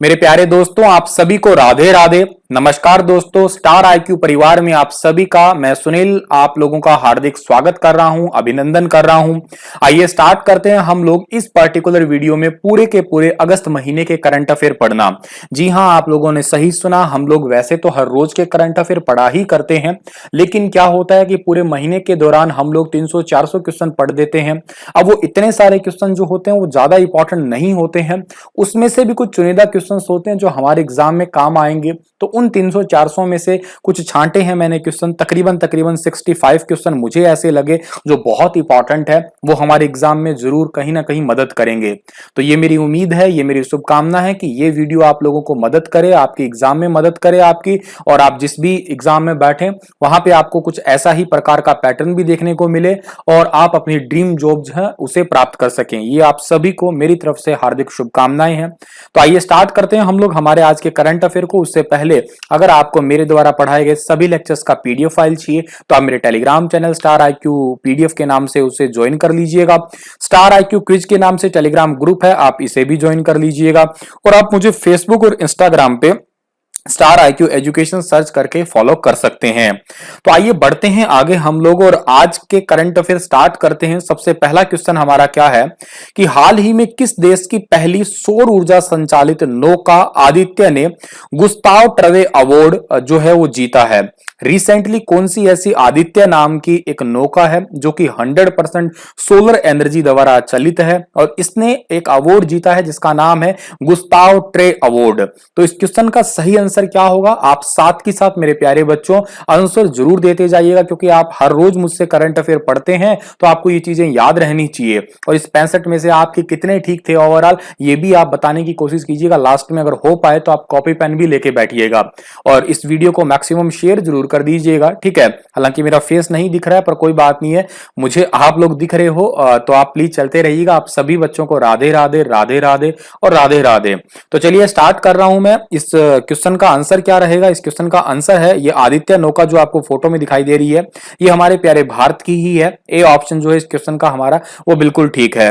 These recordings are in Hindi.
मेरे प्यारे दोस्तों, आप सभी को राधे राधे। नमस्कार दोस्तों, स्टार आईक्यू परिवार में आप सभी का मैं सुनील आप लोगों का हार्दिक स्वागत कर रहा हूं, अभिनंदन कर रहा हूं। आइए स्टार्ट करते हैं हम लोग इस पर्टिकुलर वीडियो में पूरे के पूरे अगस्त महीने के करंट अफेयर पढ़ना। जी हां, आप लोगों ने सही सुना। हम लोग वैसे तो हर रोज के करंट अफेयर पढ़ा ही करते हैं, लेकिन क्या होता है कि पूरे महीने के दौरान हम लोग 300-400 क्वेश्चन पढ़ देते हैं। अब वो इतने सारे क्वेश्चन जो होते हैं वो ज्यादा इंपॉर्टेंट नहीं होते हैं, उसमें से भी कुछ चुनिंदा क्वेश्चंस होते हैं जो हमारे एग्जाम में काम आएंगे। तो उन 300-400 में से कुछ छांटे हैं मैंने क्वेश्चन, तकरीबन 65 क्वेश्चन मुझे ऐसे लगे जो बहुत इंपॉर्टेंट है, वो हमारे एग्जाम में जरूर कहीं ना कहीं मदद करेंगे। तो ये मेरी उम्मीद है, ये मेरी शुभकामना है कि ये वीडियो आप लोगों को मदद करे, आपके एग्जाम में मदद करे आपकी, और आप जिस भी एग्जाम में बैठे वहां पे आपको कुछ ऐसा ही प्रकार का पैटर्न भी देखने को मिले और आप अपनी ड्रीम जॉब जो है उसे प्राप्त कर सकें। ये आप सभी को मेरी तरफ से हार्दिक शुभकामनाएं हैं। तो आइए स्टार्ट करते हैं हम लोग हमारे आज के करंट अफेयर को। उससे पहले अगर आपको मेरे द्वारा पढ़ाए गए सभी लेक्चर्स का पीडीएफ फाइल चाहिए तो आप मेरे Telegram channel star IQ PDF के नाम से उसे ज्वाइन कर लीजिएगा। स्टार आईक्यू क्विज के नाम से टेलीग्राम ग्रुप है, आप इसे भी ज्वाइन कर लीजिएगा। और आप मुझे फेसबुक और इंस्टाग्राम पे स्टार आईक्यू एजुकेशन सर्च करके फॉलो कर सकते हैं। तो आइए बढ़ते हैं आगे हम लोग और आज के करंट अफेयर स्टार्ट करते हैं। सबसे पहला क्वेश्चन हमारा क्या है कि हाल ही में किस देश की पहली सौर ऊर्जा संचालित नौका आदित्य ने गुस्ताव ट्रवे अवार्ड जो है वो जीता है। रिसेंटली कौन सी ऐसी आदित्य नाम की एक नौका है जो कि 100% सोलर एनर्जी द्वारा चलित है और इसने एक अवार्ड जीता है जिसका नाम है गुस्ताव ट्रे अवार्ड। तो इस क्वेश्चन का सही आंसर क्या होगा, आप साथ के साथ मेरे प्यारे बच्चों आंसर जरूर देते जाइएगा, क्योंकि आप हर रोज मुझसे करंट अफेयर पढ़ते हैं तो आपको ये चीजें याद रहनी चाहिए। और इस 65 में से आपके कितने ठीक थे ओवरऑल ये भी आप बताने की कोशिश कीजिएगा। लास्ट में अगर हो पाए तो आप कॉपी पेन भी लेके बैठिएगा और इस वीडियो को मैक्सिमम शेयर जरूर कर दीजिएगा, ठीक है। हालांकि मेरा फेस नहीं दिख रहा है पर कोई बात नहीं है, मुझे आप लोग दिख रहे हो तो आप प्लीज चलते रहिएगा। आप सभी बच्चों को राधे राधे, राधे राधे और राधे राधे। तो चलिए स्टार्ट कर रहा हूं मैं। इस क्वेश्चन का आंसर क्या रहेगा, इस क्वेश्चन का आंसर है ये आदित्य नौका जो आपको फोटो में दिखाई दे रही है, ये हमारे प्यारे भारत की ही है। ए ऑप्शन जो है इस क्वेश्चन का हमारा वो बिल्कुल ठीक है।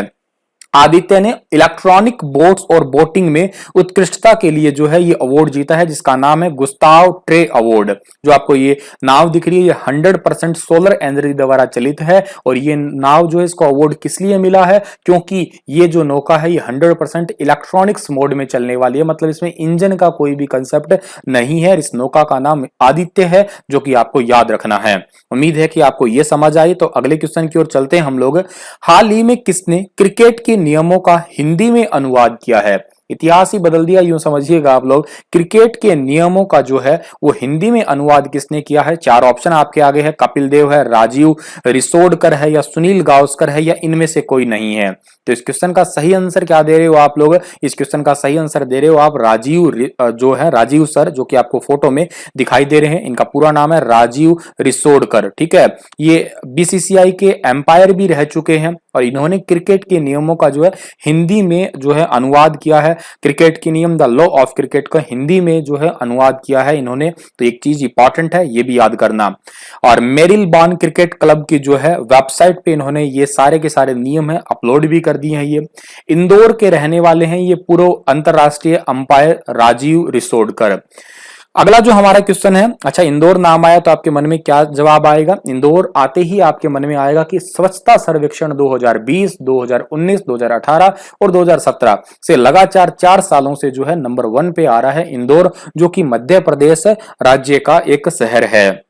आदित्य ने इलेक्ट्रॉनिक बोट्स और बोटिंग में उत्कृष्टता के लिए जो है ये अवार्ड जीता है जिसका नाम है गुस्ताव ट्रे अवार्ड। जो आपको ये नाव दिख रही है ये 100% सोलर एनर्जी द्वारा चलित है और ये नाव जो है इसको अवार्ड किस लिए मिला है, क्योंकि ये जो नौका है ये 100% इलेक्ट्रॉनिक्स मोड में चलने वाली है, मतलब इसमें इंजन का कोई भी कंसेप्ट नहीं है। इस नौका का नाम आदित्य है जो कि आपको याद रखना है। उम्मीद है कि आपको ये समझ आई। तो अगले क्वेश्चन की ओर चलते हैं हम लोग। हाल ही में किसने क्रिकेट के नियमों का हिंदी में अनुवाद किया है। इतिहास ही बदल दिया यूं समझिएगा आप लोग। क्रिकेट के नियमों का जो है वो हिंदी में अनुवाद किसने किया है। चार ऑप्शन आपके आगे है, कपिल देव है, राजीव रिसोडकर है या सुनील गावस्कर है या इनमें से कोई नहीं है। तो इस क्वेश्चन का सही आंसर क्या दे रहे हो आप लोग, इस क्वेश्चन का सही आंसर दे रहे हो आप राजीव जो है राजीव सर, जो कि आपको फोटो में दिखाई दे रहे हैं। इनका पूरा नाम है राजीव रिसोडकर, ठीक है। ये बीसीसीआई के एम्पायर भी रह चुके हैं और इन्होंने क्रिकेट के नियमों का जो है हिंदी में जो है अनुवाद किया है। क्रिकेट के नियम द लॉ ऑफ क्रिकेट का हिंदी में जो है अनुवाद किया है इन्होंने। तो एक चीज इंपॉर्टेंट है, ये भी याद करना। और मेरिल बॉर्न क्रिकेट क्लब की जो है वेबसाइट पे इन्होंने ये सारे के सारे नियम है अपलोड भी कर दिए हैं। ये इंदौर के रहने वाले हैं, ये पूर्व अंतरराष्ट्रीय अंपायर राजीव रिसोडकर। अगला जो हमारा क्वेश्चन है, अच्छा इंदौर नाम आया तो आपके मन में क्या जवाब आएगा। इंदौर आते ही आपके मन में आएगा कि स्वच्छता सर्वेक्षण 2020, 2019, 2018 और 2017 से लगातार 4 सालों से जो है नंबर 1 पे आ रहा है इंदौर, जो कि मध्य प्रदेश राज्य का एक शहर है।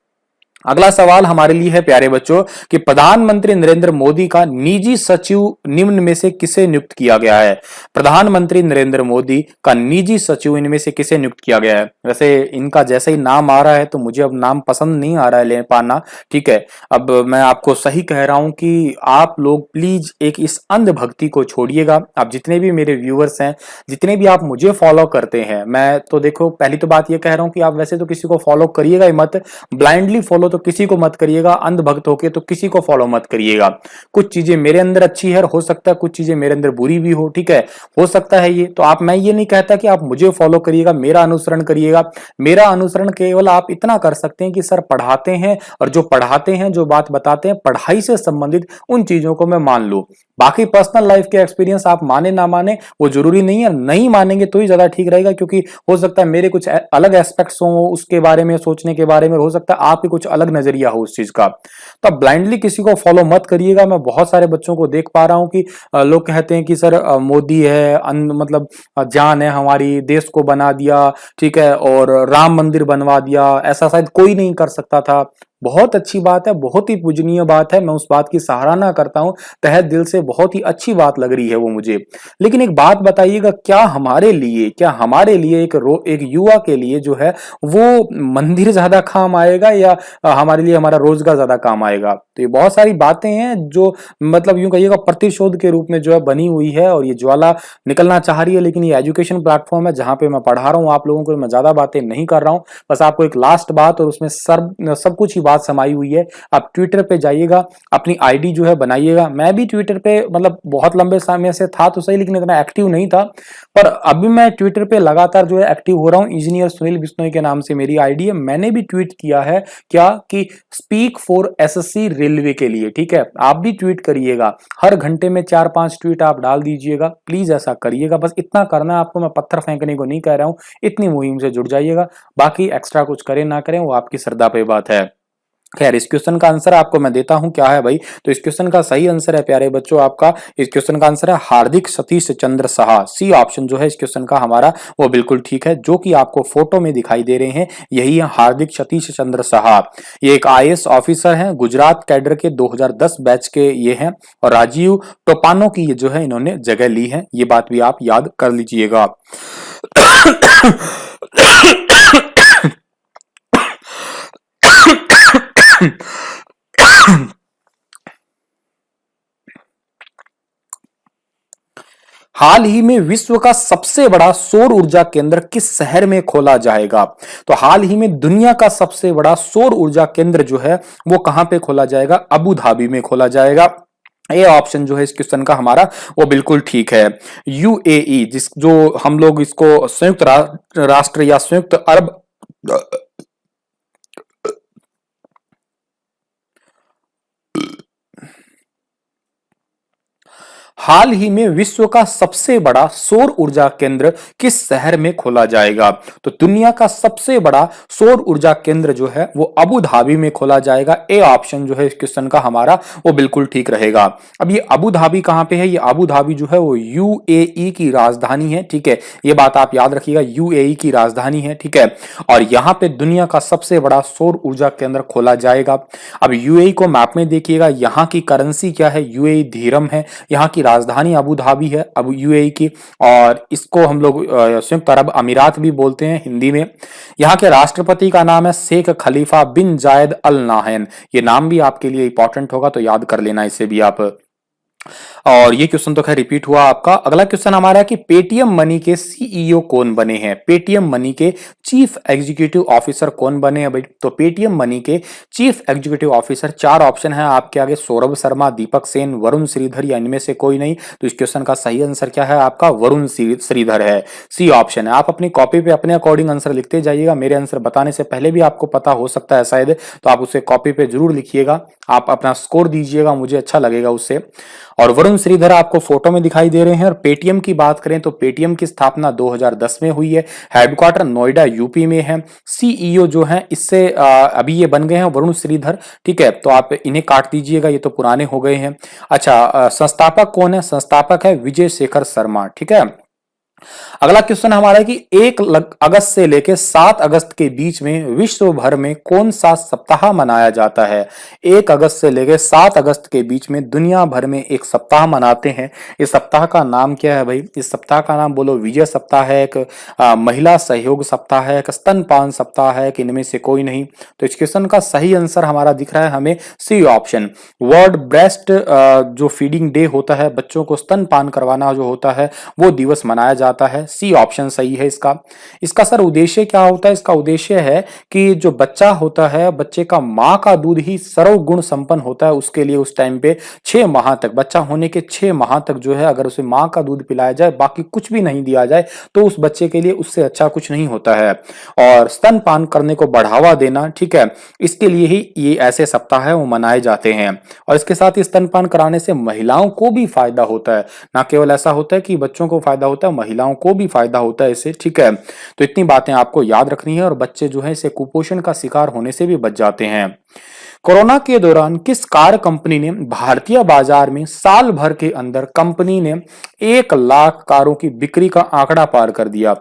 अगला सवाल हमारे लिए है प्यारे बच्चों कि प्रधानमंत्री नरेंद्र मोदी का निजी सचिव निम्न में से किसे नियुक्त किया गया है। प्रधानमंत्री नरेंद्र मोदी का निजी सचिव इनमें से किसे नियुक्त किया गया है। वैसे इनका जैसे ही नाम आ रहा है तो मुझे अब नाम पसंद नहीं आ रहा है ले पाना, ठीक है। अब मैं आपको सही कह रहा हूं कि आप लोग प्लीज एक इस अंधभक्ति को छोड़िएगा। आप जितने भी मेरे व्यूअर्स हैं, जितने भी आप मुझे फॉलो करते हैं, मैं तो देखो पहली तो बात ये कह रहा हूं कि आप वैसे तो किसी को फॉलो करिएगा ही मत, ब्लाइंडली फॉलो तो किसी को मत करिएगा, अंधभक्त होके तो किसी को फॉलो मत करिएगा। कुछ चीजें मेरे अंदर अच्छी है, हो सकता है कुछ चीजें मेरे अंदर बुरी भी हो, ठीक है, हो सकता है ये। तो आप, मैं ये नहीं कहता कि आप मुझे फॉलो करिएगा, मेरा अनुसरण करिएगा। मेरा अनुसरण केवल आप इतना कर सकते हैं कि सर पढ़ाते हैं, और जो पढ़ाते हैं, जो बात बताते हैं, पढ़ाई से संबंधित उन चीजों को मैं मान लूं। बाकी पर्सनल लाइफ के एक्सपीरियंस आप माने ना माने वो जरूरी नहीं है, नहीं मानेंगे तो ही ज्यादा ठीक रहेगा, क्योंकि हो सकता है मेरे कुछ अलग एस्पेक्ट्स हो उसके बारे में, सोचने के बारे में, हो सकता है आपके कुछ अलग नजरिया हो उस चीज का। तो आप ब्लाइंडली किसी को फॉलो मत करिएगा। मैं बहुत सारे बच्चों को देख पा रहा हूं कि लोग कहते हैं कि सर मोदी है, मतलब जान है हमारी, देश को बना दिया, ठीक है, और राम मंदिर बनवा दिया, ऐसा शायद कोई नहीं कर सकता था। बहुत अच्छी बात है, बहुत ही पूजनीय बात है, मैं उस बात की सराहना करता हूं तहे दिल से, बहुत ही अच्छी बात लग रही है वो मुझे। लेकिन एक बात बताइएगा, क्या हमारे लिए, एक युवा के लिए जो है वो मंदिर ज्यादा काम आएगा, या हमारे लिए हमारा रोजगार ज्यादा काम आएगा? तो ये बहुत सारी बातें हैं जो मतलब यूं कहिएगा प्रतिशोध के रूप में जो है बनी हुई है, और ये ज्वाला निकलना चाह रही है। लेकिन ये एजुकेशन प्लेटफॉर्म है जहां पे मैं पढ़ा रहा हूं आप लोगों को, मैं ज्यादा बातें नहीं कर रहा हूं, बस आपको एक लास्ट बात, और उसमें सब कुछ ही बात समाई हुई है। आप ट्विटर पे जाइएगा, अपनी आईडी जो है बनाइएगा। मैं भी ट्विटर पे मतलब बहुत लंबे समय से था तो सही, लेकिन इतना एक्टिव नहीं था, पर अभी मैं ट्विटर पे लगातार जो है एक्टिव हो रहा हूं। इंजीनियर सुनील बिश्नोई के नाम से मेरी आईडी है। मैंने भी ट्वीट किया है क्या कि स्पीक फॉर एसएससी रेलवे के लिए, ठीक है, आप भी ट्वीट करिएगा। हर घंटे में 4-5 ट्वीट आप डाल दीजिएगा, प्लीज ऐसा करिएगा। बस इतना करना है आपको, मैं पत्थर फेंकने को नहीं कह रहा हूं, इतनी मुहिम से जुड़ जाइएगा। बाकी एक्स्ट्रा कुछ करें ना करें वो आपकी श्रद्धा पे बात है। खैर, इस क्वेश्चन का आंसर आपको मैं देता हूं, क्या है भाई? तो इस क्वेश्चन का सही आंसर है प्यारे बच्चों, आपका इस क्वेश्चन का आंसर है हार्दिक सतीश चंद्र साहा। सी ऑप्शन जो है इस क्वेश्चन का हमारा वो बिल्कुल ठीक है, जो कि आपको फोटो में दिखाई दे रहे हैं, यही है हार्दिक सतीश चंद्र साहा। ये एक आईएएस ऑफिसर हैं, गुजरात कैडर के 2010 बैच के ये हैं, और राजीव टोपानो की ये जो है इन्होंने जगह ली है। ये बात भी आप याद कर लीजिएगा। हाल ही में विश्व का सबसे बड़ा सौर ऊर्जा केंद्र किस शहर में खोला जाएगा? तो हाल ही में दुनिया का सबसे बड़ा सौर ऊर्जा केंद्र जो है वो कहां पे खोला जाएगा? अबू धाबी में खोला जाएगा। ये ऑप्शन जो है इस क्वेश्चन का हमारा वो बिल्कुल ठीक है। यूएई, जिस जो हम लोग इसको संयुक्त राष्ट्र या संयुक्त अरब हाल ही में विश्व का सबसे बड़ा सौर ऊर्जा केंद्र किस शहर में खोला जाएगा? तो दुनिया का सबसे बड़ा सौर ऊर्जा केंद्र जो है वो अबू धाबी में खोला जाएगा। ए ऑप्शन जो है इस क्वेश्चन का हमारा वो बिल्कुल ठीक रहेगा। अब ये अबू धाबी कहां पे है? ये अबू धाबी जो है वो यूएई की राजधानी है, ठीक है, ये बात आप याद रखिएगा, यूएई की राजधानी है, ठीक है, और यहां पे दुनिया का सबसे बड़ा सौर ऊर्जा केंद्र खोला जाएगा। अब यूएई को मैप में देखिएगा, यहां की करेंसी क्या है? यूएई धीरम है, यहां की राजधानी अबू धाबी है, अब यूएई की, और इसको हम लोग संयुक्त अरब अमीरात भी बोलते हैं हिंदी में। यहाँ के राष्ट्रपति का नाम है शेख खलीफा बिन जायद अल नाहयान। ये नाम भी आपके लिए इंपॉर्टेंट होगा, तो याद कर लेना इसे भी आप। और ये क्वेश्चन तो खैर रिपीट हुआ आपका। अगला क्वेश्चन हमारा है कि पेटीएम मनी के सीईओ कौन बने हैं? पेटीएम मनी के चीफ एग्जीक्यूटिव ऑफिसर कौन बने हैं भाई? तो पेटीएम मनी के चीफ एग्जीक्यूटिव ऑफिसर 4 ऑप्शन है आपके आगे, सौरभ शर्मा, दीपक सेन, वरुण श्रीधर, या इनमें से कोई नहीं। तो इस क्वेश्चन का सही आंसर क्या है आपका? वरुण श्रीधर है, सी ऑप्शन है। आप अपनी कॉपी पे अपने अकॉर्डिंग आंसर लिखते जाइएगा, मेरे आंसर बताने से पहले भी आपको पता हो सकता है शायद, तो आप उसे कॉपी पे जरूर लिखिएगा, आप अपना स्कोर दीजिएगा, मुझे अच्छा लगेगा उससे। और वरुण श्रीधर आपको फोटो में दिखाई दे रहे हैं। और पेटीएम की बात करें तो पेटीएम की स्थापना 2010 में हुई है, हेडक्वार्टर नोएडा यूपी में है। सीईओ जो है इससे अभी ये बन गए हैं वरुण श्रीधर, ठीक है, तो आप इन्हें काट दीजिएगा, ये तो पुराने हो गए हैं। अच्छा, संस्थापक कौन है? संस्थापक है विजय शेखर शर्मा, ठीक है। अगला क्वेश्चन हमारा है कि 1 अगस्त से लेकर 7 अगस्त के बीच में विश्व भर में कौन सा सप्ताह मनाया जाता है? 1 अगस्त से लेकर 7 अगस्त के बीच में दुनिया भर में एक सप्ताह मनाते हैं। इस सप्ताह का नाम क्या है भाई? इस सप्ताह का नाम बोलो, विजय सप्ताह है, एक महिला सहयोग सप्ताह है, एक स्तनपान सप्ताह है, कि इनमें से कोई नहीं। तो इस क्वेश्चन का सही आंसर हमारा दिख रहा है हमें सी ऑप्शन। वर्ल्ड ब्रेस्ट जो फीडिंग डे होता है, बच्चों को स्तनपान करवाना जो होता है वो दिवस मनाया जाता है? सी ऑप्शन सही है इसका। इसका सर उद्देश्य क्या होता है? इसका उद्देश्य है कि जो बच्चा होता है, बच्चे का माँ का दूध ही सर्वगुण संपन्न होता है, उसके लिए उस टाइम पे 6 माह तक, बच्चा होने के 6 माह तक जो है अगर उसे माँ का दूध पिलाया जाए, बाकी कुछ भी नहीं दिया जाए, तो उस बच्चे के लिए उससे अच्छा कुछ नहीं होता है। और स्तनपान करने को बढ़ावा देना, ठीक है, इसके लिए ही ये ऐसे सप्ताह है वो मनाए जाते हैं। और इसके साथ ही स्तनपान कराने से महिलाओं को भी फायदा होता है, ना केवल ऐसा होता है कि बच्चों को फायदा होता है, महिलाओं को भी फायदा होता है इससे, ठीक है। तो इतनी बातें आपको याद रखनी है और बच्चे जो है इसे कुपोषण का शिकार होने से भी बच जाते हैं। कोरोना के दौरान किस कार कंपनी ने भारतीय बाजार में साल भर के अंदर कंपनी ने 1 लाख कारों की बिक्री का आंकड़ा पार कर दिया?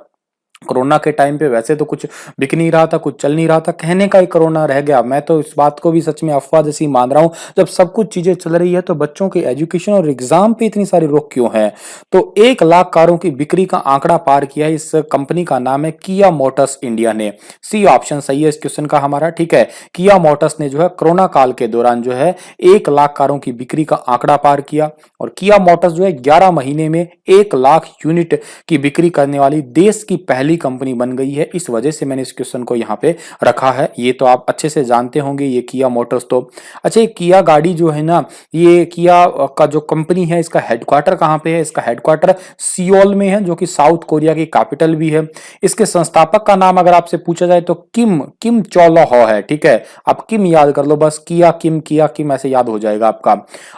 कोरोना के टाइम पे वैसे तो कुछ बिक नहीं रहा था, कुछ चल नहीं रहा था, कहने का ही कोरोना रह गया। मैं तो इस बात को भी सच में अफवाह जैसी मान रहा हूं, जब सब कुछ चीजें चल रही है तो बच्चों के एजुकेशन और एग्जाम पे इतनी सारी रोक क्यों है? तो 1 लाख कारों की बिक्री का आंकड़ा पार किया है। इस कंपनी का नाम है किया मोटर्स इंडिया ने। सी ऑप्शन सही है इस क्वेश्चन का हमारा, ठीक है। किया मोटर्स ने जो है कोरोना काल के दौरान जो है 1 लाख कारों की बिक्री का आंकड़ा पार किया। और किया मोटर्स जो है 11 महीने में 1 लाख यूनिट की बिक्री करने वाली देश की पहली कंपनी बन गई है। इस वजह से मैंने इस क्वेश्चन को यहाँ पे रखा है। ये तो आप अच्छे से जानते होंगे, ये किया मोटर्स तो। अच्छा, ये किया गाड़ी जो है ना, ये किया का जो कंपनी है, इसका हेडक्वार्टर कहाँ पे है? इसका हेडक्वार्टर सियोल में है, जो कि साउथ कोरिया की कैपिटल भी है। इसके संस्थापक का नाम अगर आपसे पूछा जाए तो किम किम चोलोहो है, ठीक है। आप किम याद कर लो बस, किया किम ऐसे याद हो जाएगा आपका।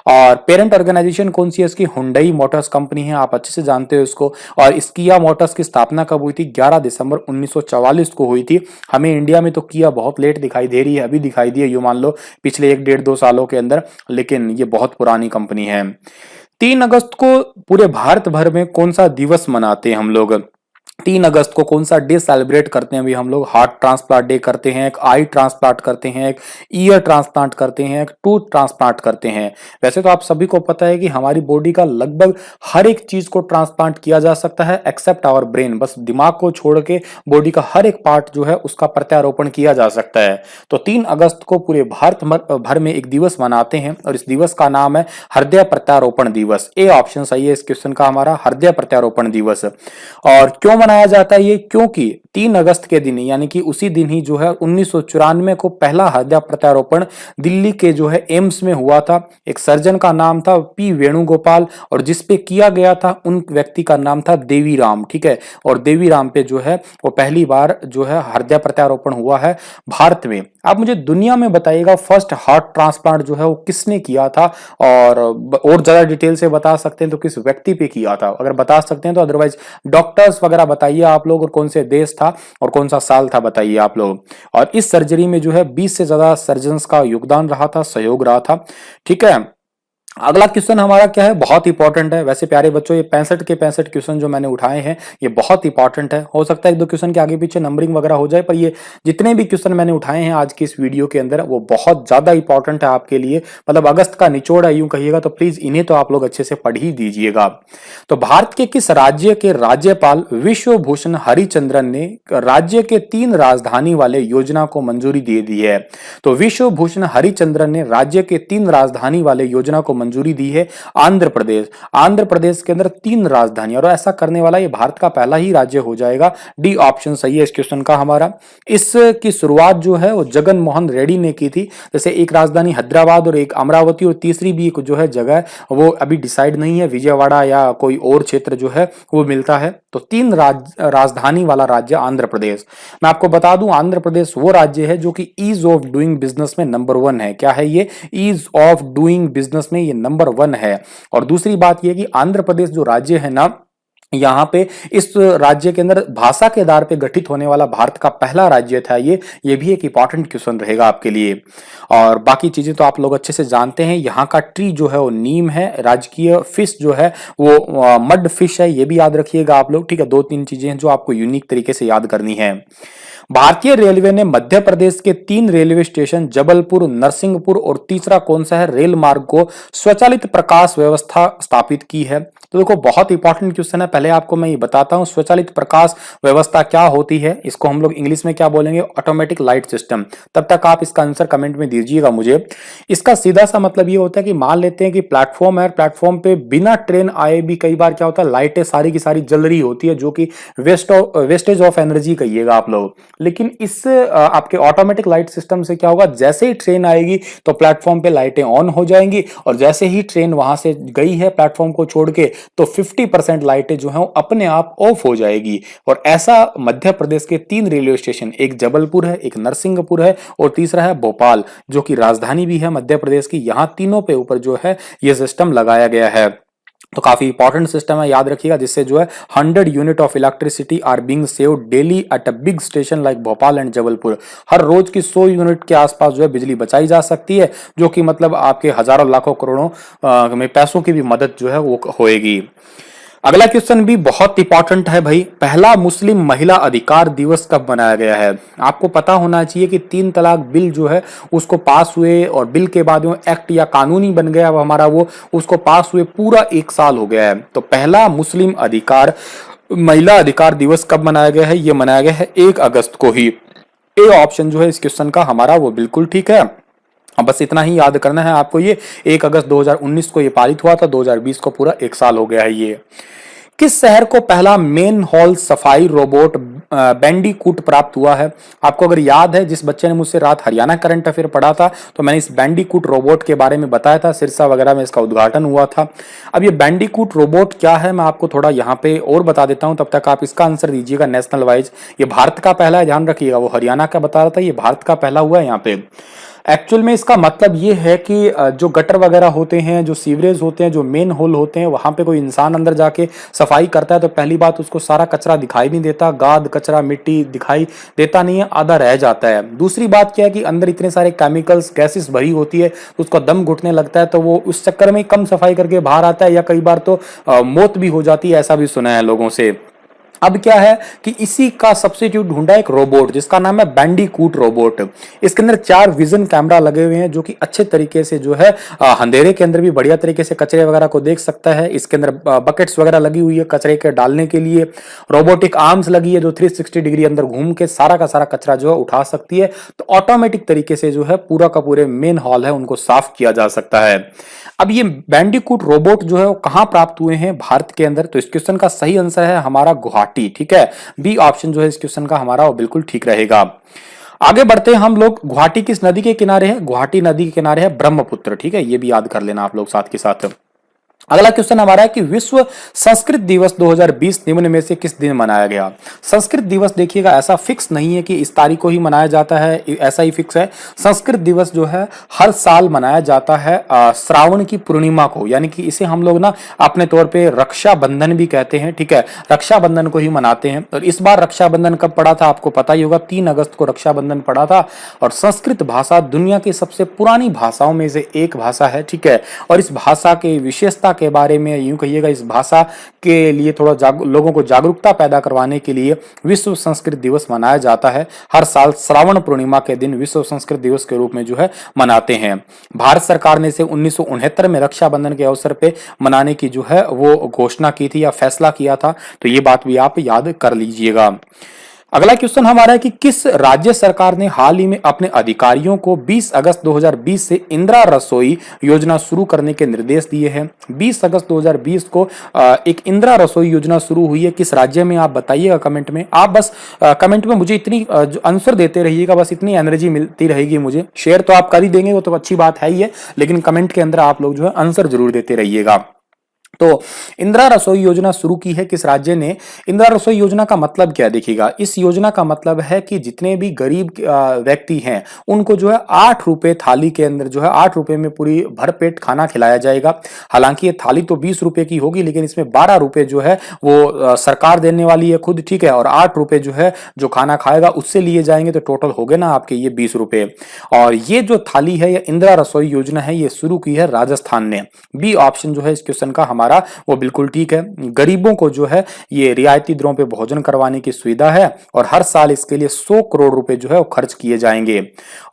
और पेरेंट ऑर्गेनाइजेशन कौन सी है इसकी? हुंडई मोटर्स कंपनी है, आप अच्छे से जानते हो इसको। और इस किया मोटर्स की स्थापना कब हुई थी? 11 दिसंबर 1944 को हुई थी। हमें इंडिया में तो किया बहुत लेट दिखाई दे रही है, अभी दिखाई दी है, यूं मान लो पिछले 1 डेढ़ 2 सालों के अंदर, लेकिन ये बहुत पुरानी कंपनी है। 3 अगस्त को पूरे भारत भर में कौन सा दिवस मनाते हैं हम लोग? 3 अगस्त को कौन सा डे सेलिब्रेट करते हैं? अभी हम लोग हार्ट ट्रांसप्लांट डे करते हैं, एक आई ट्रांसप्लांट करते हैं, एक ईयर ट्रांसप्लांट करते हैं, एक टूथ ट्रांसप्लांट करते हैं। वैसे तो आप सभी को पता है कि हमारी बॉडी का लगभग हर एक चीज को ट्रांसप्लांट किया जा सकता है एक्सेप्ट आवर ब्रेन। बस दिमाग को छोड़ के बॉडी का हर एक पार्ट जो है उसका प्रत्यारोपण किया जा सकता है। तो 3 अगस्त को पूरे भारत भर में एक दिवस मनाते हैं और इस दिवस का नाम है हृदय प्रत्यारोपण दिवस। ए ऑप्शन सही है इस क्वेश्चन का हमारा, हृदय प्रत्यारोपण दिवस। और क्यों मनाया जाता है ये? क्योंकि 3 अगस्त के दिन, यानी कि उसी दिन ही जो है 1994 को पहला हृदय प्रत्यारोपण दिल्ली के जो है एम्स में हुआ था। एक सर्जन का नाम था पी वेणुगोपाल, और जिसपे किया गया था उन व्यक्ति का नाम था देवीराम, ठीक है। और देवीराम पे जो है वो पहली बार जो है हृदय प्रत्यारोपण हुआ है भारत में। आप मुझे दुनिया में बताइएगा फर्स्ट हार्ट ट्रांसप्लांट जो है वो किसने किया था? और ज्यादा डिटेल से बता सकते हैं तो किस व्यक्ति पे किया था, अगर बता सकते हैं तो, अदरवाइज डॉक्टर्स वगैरह बताइए आप लोग, और कौन से देश था और कौन सा साल था बताइए आप लोग। और इस सर्जरी में जो है 20 से ज्यादा सर्जन्स का योगदान रहा था, सहयोग रहा था, ठीक है। अगला क्वेश्चन हमारा क्या है? बहुत इंपॉर्टेंट है। वैसे प्यारे बच्चों, ये 65 के 65 क्वेश्चन जो मैंने उठाए हैं ये बहुत इंपॉर्टेंट है। हो सकता है 1-2 क्वेश्चन के आगे पीछे नंबरिंग वगैरह हो जाए, पर ये जितने भी क्वेश्चन मैंने उठाए हैं आज की इस वीडियो के अंदर वो बहुत ज्यादा इंपॉर्टेंट है आपके लिए। मतलब अगस्त का निचोड़ है यूं कहिएगा, तो प्लीज इन्हें तो आप लोग अच्छे से पढ़ ही दीजिएगा। तो भारत के किस राज्य के राज्यपाल विश्व भूषण हरिचंद्रन ने राज्य के 3 राजधानी वाले योजना को मंजूरी दे दी है? तो विश्व भूषण हरिचंद्रन ने राज्य के 3 राजधानी वाले योजना को मंजूरी दी है। आंध्र प्रदेश, आंध्र प्रदेश के अंदर 3 राजधानी, और ऐसा करने वाला ये भारत का पहला ही राज्य हो जाएगा। डी ऑप्शन सही है इस क्वेश्चन का हमारा। इसकी शुरुआत जो है वो जगन मोहन रेड्डी ने की थी। जैसे एक राजधानी हैदराबाद और एक अमरावती, और तीसरी भी एक जो है जगह वो अभी डिसाइड नहीं है, विजयवाड़ा या कोई और क्षेत्र जो है वो मिलता है। तो 3 राजधानी वाला राज्य आंध्र प्रदेश। मैं आपको बता दूं आंध्र प्रदेश वो राज्य है जो कि ईज ऑफ डूइंग बिजनेस में नंबर 1 है। क्या है ये? ईज ऑफ डूइंग बिजनेस में ये नंबर 1 है। और दूसरी बात ये कि आंध्र प्रदेश जो राज्य है ना, यहाँ पे इस राज्य के अंदर भाषा के आधार पे गठित होने वाला भारत का पहला राज्य था ये भी एक इंपॉर्टेंट क्वेश्चन रहेगा आपके लिए। और बाकी चीजें तो आप लोग अच्छे से जानते हैं। यहाँ का ट्री जो है वो नीम है, राजकीय फिश जो है वो मड फिश है, ये भी याद रखिएगा आप लोग, ठीक है। 2-3 चीजें हैं जो आपको यूनिक तरीके से याद करनी है। भारतीय रेलवे ने मध्य प्रदेश के 3 रेलवे स्टेशन जबलपुर, नरसिंहपुर और तीसरा कौन सा है रेल मार्ग को स्वचालित प्रकाश व्यवस्था स्थापित की है? तो देखो बहुत इंपॉर्टेंट क्वेश्चन है। पहले आपको मैं ये बताता हूँ स्वचालित प्रकाश व्यवस्था क्या होती है, इसको हम लोग इंग्लिश में क्या बोलेंगे, ऑटोमेटिक लाइट सिस्टम। तब तक आप इसका आंसर कमेंट में दीजिएगा मुझे। इसका सीधा सा मतलब ये होता है कि मान लेते हैं कि प्लेटफॉर्म है, प्लेटफॉर्म पे बिना ट्रेन आए भी कई बार क्या होता है, लाइटें सारी की सारी जल रही होती है, जो कि वेस्टेज ऑफ एनर्जी कहिएगा आप लोग। लेकिन इस आपके ऑटोमेटिक लाइट सिस्टम से क्या होगा, जैसे ही ट्रेन आएगी तो प्लेटफॉर्म पे लाइटें ऑन हो जाएंगी, और जैसे ही ट्रेन वहां से गई है प्लेटफॉर्म को छोड़ के, तो 50% लाइटें जो है अपने आप ऑफ हो जाएगी। और ऐसा मध्य प्रदेश के 3 रेलवे स्टेशन, एक जबलपुर है, एक नरसिंहपुर है और तीसरा है भोपाल, जो कि राजधानी भी है मध्य प्रदेश की, यहां तीनों पे ऊपर जो है ये सिस्टम लगाया गया है। तो काफी इंपॉर्टेंट सिस्टम है, याद रखिएगा, जिससे जो है 100 unit of electricity are being saved daily at a big station like Bhopal and Jabalpur. हर रोज की 100 यूनिट के आसपास जो है बिजली बचाई जा सकती है, जो कि मतलब आपके हजारों लाखों करोड़ों में पैसों की भी मदद जो है वो होएगी। अगला क्वेश्चन भी बहुत इंपॉर्टेंट है भाई। पहला मुस्लिम महिला अधिकार दिवस कब मनाया गया है? आपको पता होना चाहिए कि 3 तलाक बिल जो है उसको पास हुए, और बिल के बाद वो एक्ट या कानूनी बन गया अब हमारा, वो उसको पास हुए पूरा 1 साल हो गया है। तो पहला मुस्लिम अधिकार महिला अधिकार दिवस कब मनाया गया है? ये मनाया गया है 1 अगस्त को ही। ए ऑप्शन जो है इस क्वेश्चन का हमारा वो बिल्कुल ठीक है। अब बस इतना ही याद करना है आपको, ये 1 अगस्त 2019 को ये पारित हुआ था, 2020 को पूरा 1 साल हो गया है ये। किस शहर को पहला मेन हॉल सफाई रोबोट बैंडीकूट प्राप्त हुआ है? आपको अगर याद है, जिस बच्चे ने मुझसे रात हरियाणा करंट अफेयर पढ़ा था, तो मैंने इस बैंडीकूट रोबोट के बारे में बताया था, सिरसा वगैरह में इसका उद्घाटन हुआ था। अब ये बैंडीकूट रोबोट क्या है, मैं आपको थोड़ा यहाँ पे और बता देता हूँ, तब तक आप इसका आंसर दीजिएगा नेशनल वाइज। ये भारत का पहला है, ध्यान रखिएगा, वो हरियाणा का बता रहा था, ये भारत का पहला हुआ है यहाँ पे। एक्चुअल में इसका मतलब ये है कि जो गटर वगैरह होते हैं, जो सीवरेज होते हैं, जो मेन होल होते हैं, वहां पे कोई इंसान अंदर जाके सफाई करता है तो पहली बात उसको सारा कचरा दिखाई नहीं देता, गाद कचरा मिट्टी दिखाई देता नहीं है, आधा रह जाता है। दूसरी बात क्या है कि अंदर इतने सारे केमिकल्स गैसेस भरी होती है, तो उसका दम घुटने लगता है, तो वो उस चक्कर में कम सफाई करके बाहर आता है, या कई बार तो मौत भी हो जाती है, ऐसा भी सुना है लोगों से। अब क्या है कि इसी का सब्स्टिट्यूट ढूंढा एक रोबोट, जिसका नाम है बैंडीकूट रोबोट। इसके अंदर 4 विजन कैमरा लगे हुए हैं, जो कि अच्छे तरीके से जो है अंधेरे के अंदर भी बढ़िया तरीके से कचरे वगैरह को देख सकता है। इसके अंदर बकेट्स वगैरह लगी हुई है कचरे के डालने के लिए, रोबोटिक आर्म्स लगी है जो 360 डिग्री अंदर घूम के सारा का सारा कचरा जो है उठा सकती है। तो ऑटोमेटिक तरीके से जो है पूरा का पूरे मेन हॉल है उनको साफ किया जा सकता है। अब ये बैंडीकूट रोबोट जो है वो कहां प्राप्त हुए हैं भारत के अंदर? तो इस क्वेश्चन का सही आंसर है हमारा गुवाहाटी, ठीक है। बी ऑप्शन जो है इस क्वेश्चन का हमारा वो बिल्कुल ठीक रहेगा। आगे बढ़ते हैं हम लोग। गुवाहाटी किस नदी के किनारे है? गुवाहाटी नदी के किनारे है ब्रह्मपुत्र, ठीक है, ये भी याद कर लेना आप लोग साथ के साथ। अगला क्वेश्चन हमारा है कि विश्व संस्कृत दिवस 2020 निम्न में से किस दिन मनाया गया? संस्कृत दिवस देखिएगा ऐसा फिक्स नहीं है कि इस तारीख को ही मनाया जाता है, ऐसा ही फिक्स है। संस्कृत दिवस जो है हर साल मनाया जाता है श्रावण की पूर्णिमा को, यानी कि इसे हम लोग ना अपने तौर पे रक्षाबंधन भी कहते हैं, ठीक है, रक्षाबंधन को ही मनाते हैं। और इस बार रक्षाबंधन कब पड़ा था आपको पता ही होगा, 3 अगस्त को रक्षाबंधन पड़ा था। और संस्कृत भाषा दुनिया की सबसे पुरानी भाषाओं में से एक भाषा है, ठीक है। और इस भाषा की विशेषता के बारे में यूं कहिएगा, इस भाषा के लिए थोड़ा लोगों को जागरूकता पैदा करवाने के लिए विश्व संस्कृत दिवस मनाया जाता है। हर साल श्रावण पूर्णिमा के दिन विश्व संस्कृत दिवस के रूप में जो है मनाते हैं। भारत सरकार ने इसे 1969 में रक्षाबंधन के अवसर पे मनाने की जो है वो घोषणा की थी या फैसला किया था, तो ये बात भी आप याद कर लीजिएगा। अगला क्वेश्चन हमारा है कि किस राज्य सरकार ने हाल ही में अपने अधिकारियों को 20 अगस्त 2020 से इंदिरा रसोई योजना शुरू करने के निर्देश दिए हैं? 20 अगस्त 2020 को एक इंदिरा रसोई योजना शुरू हुई है, किस राज्य में आप बताइएगा कमेंट में। आप बस कमेंट में मुझे इतनी आंसर देते रहिएगा, बस इतनी एनर्जी मिलती रहेगी मुझे। शेयर तो आप कर ही देंगे, वो तो अच्छी बात है ही है, लेकिन कमेंट के अंदर आप लोग जो है आंसर जरूर देते रहिएगा। तो इंदिरा रसोई योजना शुरू की है किस राज्य ने? इंदिरा रसोई योजना का मतलब क्या है देखिएगा, इस योजना का मतलब है कि जितने भी गरीब व्यक्ति हैं उनको जो है 8 रुपए थाली के अंदर जो है 8 रुपए में पूरी भरपेट खाना खिलाया जाएगा। हालांकि ये थाली तो 20 रुपए की होगी, लेकिन इसमें 12 रुपए जो है वो सरकार देने वाली है खुद, ठीक है, और 8 रुपए जो है जो खाना खाएगा उससे लिए जाएंगे, तो टोटल हो गए ना आपके ये 20 रुपए। और ये जो थाली है, ये इंदिरा रसोई योजना है, ये शुरू की है राजस्थान ने। बी ऑप्शन जो है इस क्वेश्चन का हमारा हमारा वो बिल्कुल ठीक है। गरीबों को जो है ये रियायती दरों पे भोजन करवाने की सुविधा है और हर साल इसके लिए 100 करोड़ रुपए जो है वो खर्च किए जाएंगे।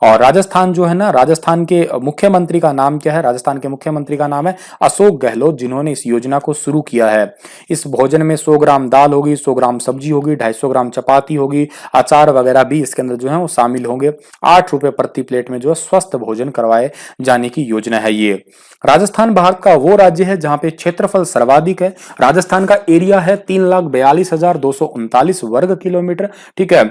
और राजस्थान जो है ना, राजस्थान के मुख्यमंत्री का नाम क्या है? राजस्थान के मुख्यमंत्री का नाम है अशोक गहलोत, जिन्होंने इस योजना को शुरू किया है। इस भोजन में 100 ग्राम दाल होगी, 100 ग्राम सब्जी होगी, 250 ग्राम चपाती होगी, अचार वगैरह भी इसके अंदर जो है वो शामिल होंगे। 8 रुपए प्रति प्लेट में जो है स्वस्थ भोजन करवाए जाने की योजना है ये। राजस्थान भारत का वो राज्य है जहां पे क्षेत्रफल सर्वाधिक है। राजस्थान का एरिया है 3,42,239 वर्ग किलोमीटर, ठीक है।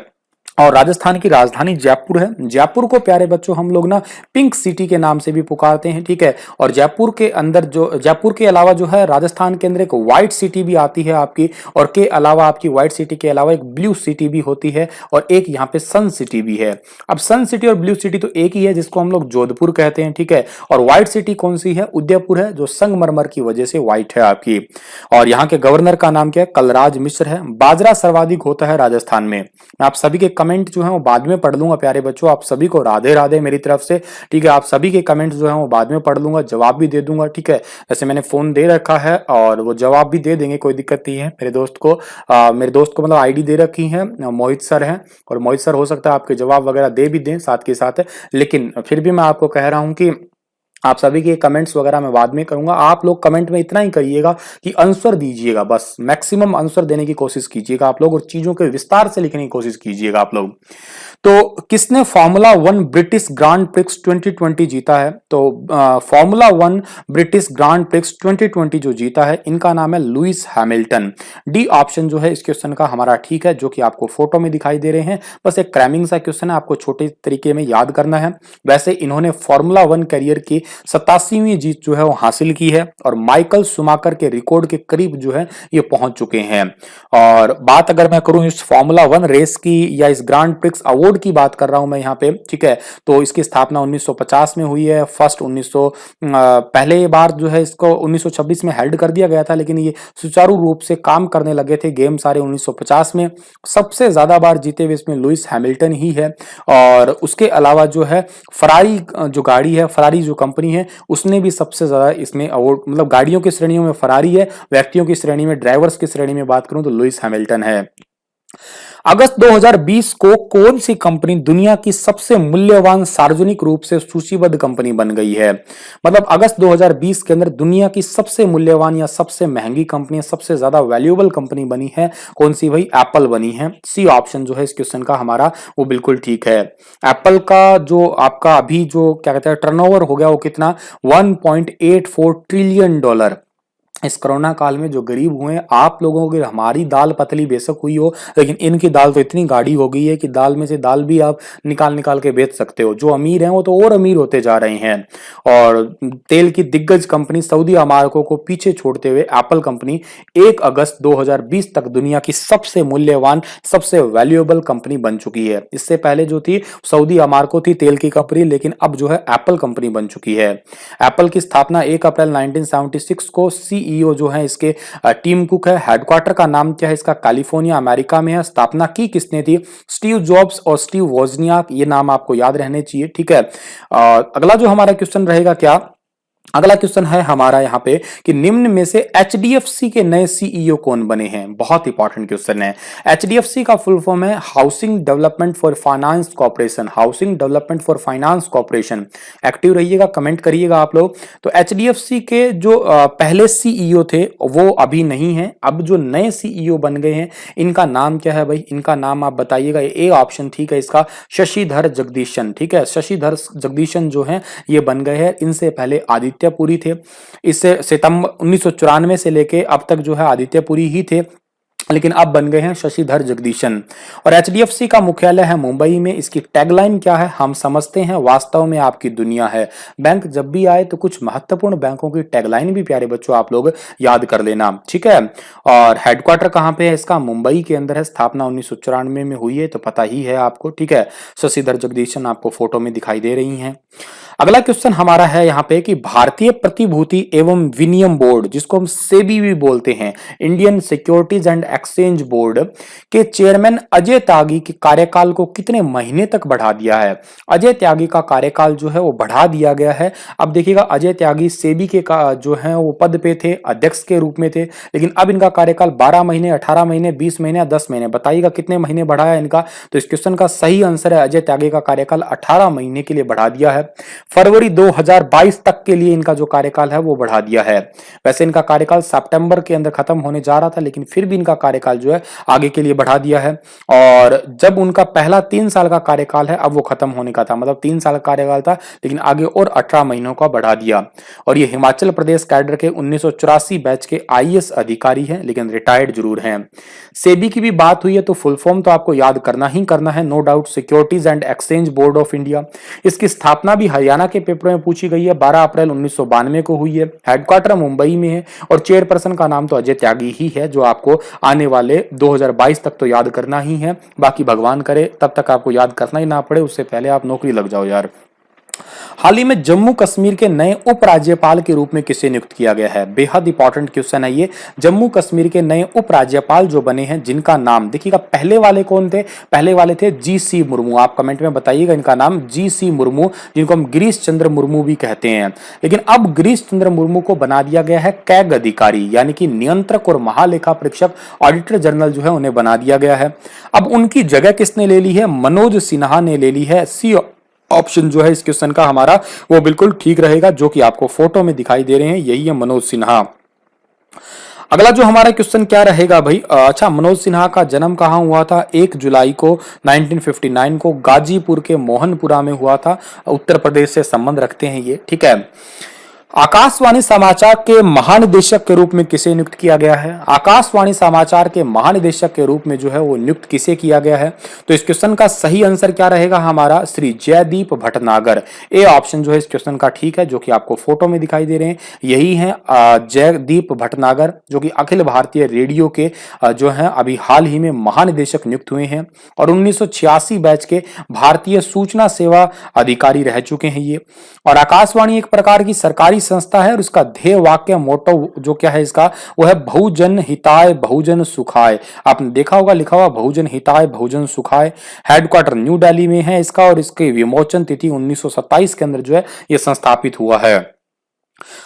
और राजस्थान की राजधानी जयपुर है। जयपुर को प्यारे बच्चों हम लोग ना पिंक सिटी के नाम से भी पुकारते हैं, ठीक है। और जयपुर के अंदर जो, जयपुर के अलावा जो है राजस्थान के अंदर एक व्हाइट सिटी भी आती है आपकी, और के अलावा आपकी व्हाइट सिटी के अलावा एक ब्लू सिटी भी होती है, और एक यहाँ पे सन सिटी भी है। अब सन सिटी और ब्लू सिटी तो एक ही है, जिसको हम लोग जोधपुर कहते हैं, ठीक है। और व्हाइट सिटी कौन सी है? उदयपुर है, जो संगमरमर की वजह से व्हाइट है आपकी। और यहाँ के गवर्नर का नाम क्या है? कलराज मिश्र है। बाजरा सर्वाधिक होता है राजस्थान में। मैं आप सभी के कमेंट जो है वो बाद में पढ़ लूंगा प्यारे बच्चों। आप सभी को राधे राधे मेरी तरफ से, ठीक है। आप सभी के कमेंट्स जो है वो बाद में पढ़ लूंगा, जवाब भी दे दूंगा, ठीक है। वैसे मैंने फोन दे रखा है और वो जवाब भी दे देंगे, कोई दिक्कत नहीं है। मेरे दोस्त को मतलब आईडी दे रखी है, मोहित सर हैं, और मोहित सर हो सकता है आपके जवाब वगैरह दे भी दें साथ के साथ, लेकिन फिर भी मैं आपको कह रहा हूं कि आप सभी के कमेंट्स वगैरह मैं बाद में करूंगा। आप लोग कमेंट में इतना ही करिएगा कि आंसर दीजिएगा, बस मैक्सिमम आंसर देने की कोशिश कीजिएगा आप लोग, और चीजों के विस्तार से लिखने की कोशिश कीजिएगा आप लोग। तो किसने फार्मूला 1 ब्रिटिश ग्रांड प्रिक्स 2020 जीता है? तो फार्मूला 1 ब्रिटिश ग्रांड प्रिक्स 2020 जो जीता है, इनका नाम है लुइस हैमिल्टन। डी ऑप्शन जो है इस क्वेश्चन का हमारा ठीक है, जो कि आपको फोटो में दिखाई दे रहे हैं। बस एक क्रैमिंग सा क्वेश्चन है, आपको छोटे तरीके में याद करना है। वैसे इन्होंने फार्मूला 1 करियर की 87वीं जीत जो है वो हासिल की है, और माइकल शुमाकर के रिकॉर्ड के करीब जो है ये पहुंच चुके हैं। और बात अगर मैं करूं इस फार्मूला 1 रेस की या इस ग्रांड प्रिक्स अवार्ड की बात कर रहा हूं मैं यहाँ पे, ठीक है। तो इसकी स्थापना 1950 में हुई है। फर्स्ट 1900 पहले बार जो है इसको 1926 में हेल्ड कर दिया गया था, लेकिन ये सुचारू रूप से काम करने लगे थे गेम सारे 1950 में। सबसे ज्यादा बार जीते हुए इसमें लुइस हैमिल्टन ही है। और उसके अलावा जो है फरारी जो गाड़ी है, फरारी जो कंपनी है, उसने भी सबसे ज्यादा इसमें अवार्ड, मतलब गाड़ियों की श्रेणियों में फरारी है, व्यक्तियों की श्रेणी में, ड्राइवर्स की श्रेणी में बात करूं तो लुइस हैमिल्टन है। अगस्त 2020 को कौन सी कंपनी दुनिया की सबसे मूल्यवान सार्वजनिक रूप से सूचीबद्ध कंपनी बन गई है? मतलब अगस्त 2020 के अंदर दुनिया की सबसे मूल्यवान या सबसे महंगी कंपनी, सबसे ज्यादा वैल्यूएबल कंपनी बनी है कौन सी भाई? एप्पल बनी है। सी ऑप्शन जो है इस क्वेश्चन का हमारा वो बिल्कुल ठीक है। एप्पल का जो आपका अभी जो क्या कहते हैं टर्नओवर हो गया वो कितना? $1.84 ट्रिलियन। इस कोरोना काल में जो गरीब हुए, आप लोगों की, हमारी दाल पतली बेशक हुई हो, लेकिन इनकी दाल तो इतनी गाढ़ी हो गई है कि दाल में से दाल भी आप निकाल निकाल के बेच सकते हो। जो अमीर हैं वो तो और अमीर होते जा रहे हैं। और तेल की दिग्गज कंपनी सऊदी अमारको को पीछे छोड़ते हुए एप्पल कंपनी 1 अगस्त 2020 तक दुनिया की सबसे मूल्यवान, सबसे वैल्यूएबल कंपनी बन चुकी है। इससे पहले जो थी सऊदी अमारको थी तेल की कंपनी, लेकिन अब जो है एप्पल कंपनी बन चुकी है। एप्पल की स्थापना 1 अप्रैल 1976 को सीईओ जो है इसके टिम कुक है। हेडक्वार्टर का नाम क्या है इसका? कैलिफोर्निया अमेरिका में है। स्थापना की किसने थी? स्टीव जॉब्स और स्टीव वोजनियाक, ये नाम आपको याद रहने चाहिए, ठीक है। अगला जो हमारा क्वेश्चन रहेगा क्या? अगला क्वेश्चन है हमारा यहाँ पे कि निम्न में से एचडीएफसी के नए सीईओ कौन बने हैं? बहुत इंपॉर्टेंट क्वेश्चन है। एचडीएफसी का फुल फॉर्म है housing development for finance corporation. Housing development for finance corporation. Active रहिएगा, कमेंट करिएगा आप लोग। तो एचडीएफसी के जो पहले सीईओ थे वो अभी नहीं है, अब जो नए सीईओ बन गए हैं इनका नाम क्या है भाई? इनका नाम आप बताइएगा। ए ऑप्शन ठीक है इसका, शशिधर जगदीशन, ठीक है। शशिधर जगदीशन जो है ये बन गए हैं। इनसे पहले आदित्य पुरी थे। इससे सितंबर 1994 से लेके अब तक जो है आदित्य पुरी ही थे, लेकिन अब बन गए हैं शशिधर जगदीशन। और एचडीएफसी का मुख्यालय है मुंबई में। इसकी टैगलाइन क्या है? हम समझते हैं वास्तव में आपकी दुनिया है। बैंक जब भी आए तो कुछ महत्वपूर्ण बैंकों की टैगलाइन भी प्यारे बच्चों आप लोग याद कर लेना, ठीक है। और हेडक्वार्टर कहां पे है इसका? मुंबई के अंदर है। स्थापना 1994 में हुई है, तो पता ही है आपको, ठीक है। शशिधर जगदीशन आपको फोटो में दिखाई दे रही हैं। अगला क्वेश्चन हमारा है यहाँ पे कि भारतीय प्रतिभूति एवं विनिमय बोर्ड, जिसको हम सेबी भी बोलते हैं, Indian securities and exchange board के चेयरमैन अजय त्यागी के कार्यकाल को कितने महीने तक बढ़ा दिया है? अजय त्यागी का कार्यकाल जो है वो बढ़ा दिया गया है। अब देखिएगा, अजय त्यागी सेबी के जो है वो पद पे थे, अध्यक्ष के रूप में थे, लेकिन अब इनका कार्यकाल 12 महीने, 18 महीने, 20 महीने या 10 महीने, बताइएगा कितने महीने बढ़ाया इनका? तो इस क्वेश्चन का सही आंसर है अजय त्यागी का कार्यकाल 18 महीने के लिए बढ़ा दिया है। फरवरी 2022 तक के लिए इनका जो कार्यकाल है वो बढ़ा दिया है। वैसे इनका कार्यकाल सितंबर के अंदर खत्म होने जा रहा था, लेकिन फिर भी इनका कार्यकाल जो है आगे के लिए बढ़ा दिया है। और जब उनका पहला 3 साल का कार्यकाल है, अब वो खत्म होने का था, मतलब 3 साल का कार्यकाल था, लेकिन आगे और 18 महीनों का बढ़ा दिया। और ये हिमाचल प्रदेश कैडर के 1984 बैच के आईएएस अधिकारी हैं, लेकिन रिटायर्ड जरूर हैं। सेबी की भी बात हुई है तो फुल फॉर्म तो आपको याद करना ही करना है, no doubt, securities and exchange board of India. इसकी स्थापना भी हरियाणा के पेपरों में पूछी गई है, 12 अप्रैल 1992 को हुई है। हेडक्वार्टर मुंबई में है और चेयरपर्सन का नाम तो अजय त्यागी ही है, जो आपको आने वाले 2022 तक तो याद करना ही है। बाकी भगवान करे तब तक आपको याद करना ही ना पड़े, उससे पहले आप नौकरी लग जाओ यार। हाल ही में जम्मू कश्मीर के नए उपराज्यपाल के रूप में किसे नियुक्त किया गया है? बेहद इंपॉर्टेंट क्वेश्चन है ये। जम्मू कश्मीर के नए उपराज्यपाल जो बने हैं, जिनका नाम देखिएगा, पहले वाले कौन थे? पहले वाले थे जीसी मुर्मू। आप कमेंट में बताइएगा इनका नाम, जीसी मुर्मू, जिनको हम गिरीश चंद्र मुर्मू भी कहते हैं। लेकिन अब गिरीश चंद्र मुर्मू को बना दिया गया है कैग अधिकारी, यानी कि नियंत्रक और महालेखा परीक्षक, ऑडिटर जनरल जो है उन्हें बना दिया गया है। अब उनकी जगह किसने ले ली है? मनोज सिन्हा ने ले ली है। सी ऑप्शन जो है इस क्वेश्चन का हमारा वो बिल्कुल ठीक रहेगा, जो कि आपको फोटो में दिखाई दे रहे हैं, यही है मनोज सिन्हा। अगला जो हमारा क्वेश्चन क्या रहेगा भाई? अच्छा, मनोज सिन्हा का जन्म कहाँ हुआ था? 1 जुलाई को 1959 को गाजीपुर के मोहनपुरा में हुआ था। उत्तर प्रदेश से संबंध रखते हैं ये, ठीक है। आकाशवाणी समाचार के महानिदेशक के रूप में किसे नियुक्त किया गया है? आकाशवाणी समाचार के महानिदेशक के रूप में जो है वो नियुक्त किसे किया गया है? तो इस क्वेश्चन का सही आंसर क्या रहेगा हमारा? श्री जयदीप भटनागर। ए ऑप्शन जो है इस क्वेश्चन का ठीक है, जो कि आपको फोटो में दिखाई दे रहे हैं, यही है जयदीप भटनागर, जो कि अखिल भारतीय रेडियो के जो है अभी हाल ही में महानिदेशक नियुक्त हुए हैं और 1986 बैच के भारतीय सूचना सेवा अधिकारी रह चुके हैं ये। और आकाशवाणी एक प्रकार की सरकारी संस्था है और इसका ध्येय वाक्य, मोटो जो क्या है इसका, वो है बहुजन हिताय बहुजन सुखाय। आपने देखा होगा लिखा हुआ बहुजन हिताय बहुजन सुखाय। हेडक्वार्टर न्यू दिल्ली में है इसका और इसके विमोचन तिथि 1927 के अंदर जो है ये संस्थापित हुआ है।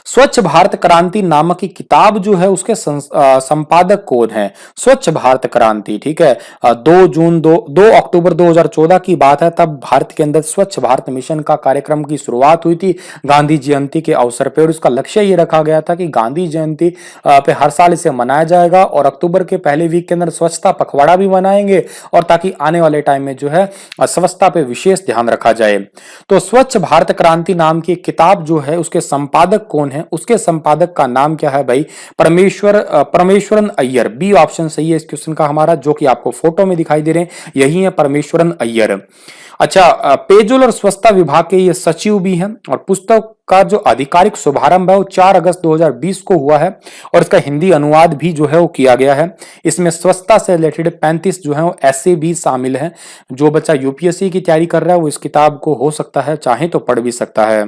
स्वच्छ भारत क्रांति नामक की किताब जो है उसके संपादक कौन है? स्वच्छ भारत क्रांति, ठीक है। 2 अक्टूबर 2014 की बात है, तब भारत के अंदर स्वच्छ भारत मिशन का कार्यक्रम की शुरुआत हुई थी गांधी जयंती के अवसर पर। और उसका लक्ष्य ये रखा गया था कि गांधी जयंती पे हर साल इसे मनाया जाएगा और अक्टूबर के पहले वीक के अंदर स्वच्छता पखवाड़ा भी मनाएंगे, और ताकि आने वाले टाइम में जो है स्वच्छता पे विशेष ध्यान रखा जाए। तो स्वच्छ भारत क्रांति नाम की किताब जो है उसके संपादक कौन है? उसके संपादक का नाम क्या है भाई? परमेश्वरन अय्यर। बी ऑप्शन सही है इस क्वेश्चन का हमारा, जो कि आपको फोटो में दिखाई दे रहे हैं, यही है परमेश्वरन अय्यर। अच्छा, पेयजल और स्वच्छता विभाग के ये सचिव भी हैं और पुस्तक का जो आधिकारिक शुभारंभ है वो 4 अगस्त 2020 को हुआ है और इसका हिंदी अनुवाद भी जो है वो किया गया है। इसमें स्वच्छता से रिलेटेड 35 जो है वो ऐसे भी शामिल हैं। जो बच्चा यूपीएससी की तैयारी कर रहा है वो इस किताब को हो सकता है चाहे तो पढ़ भी सकता है।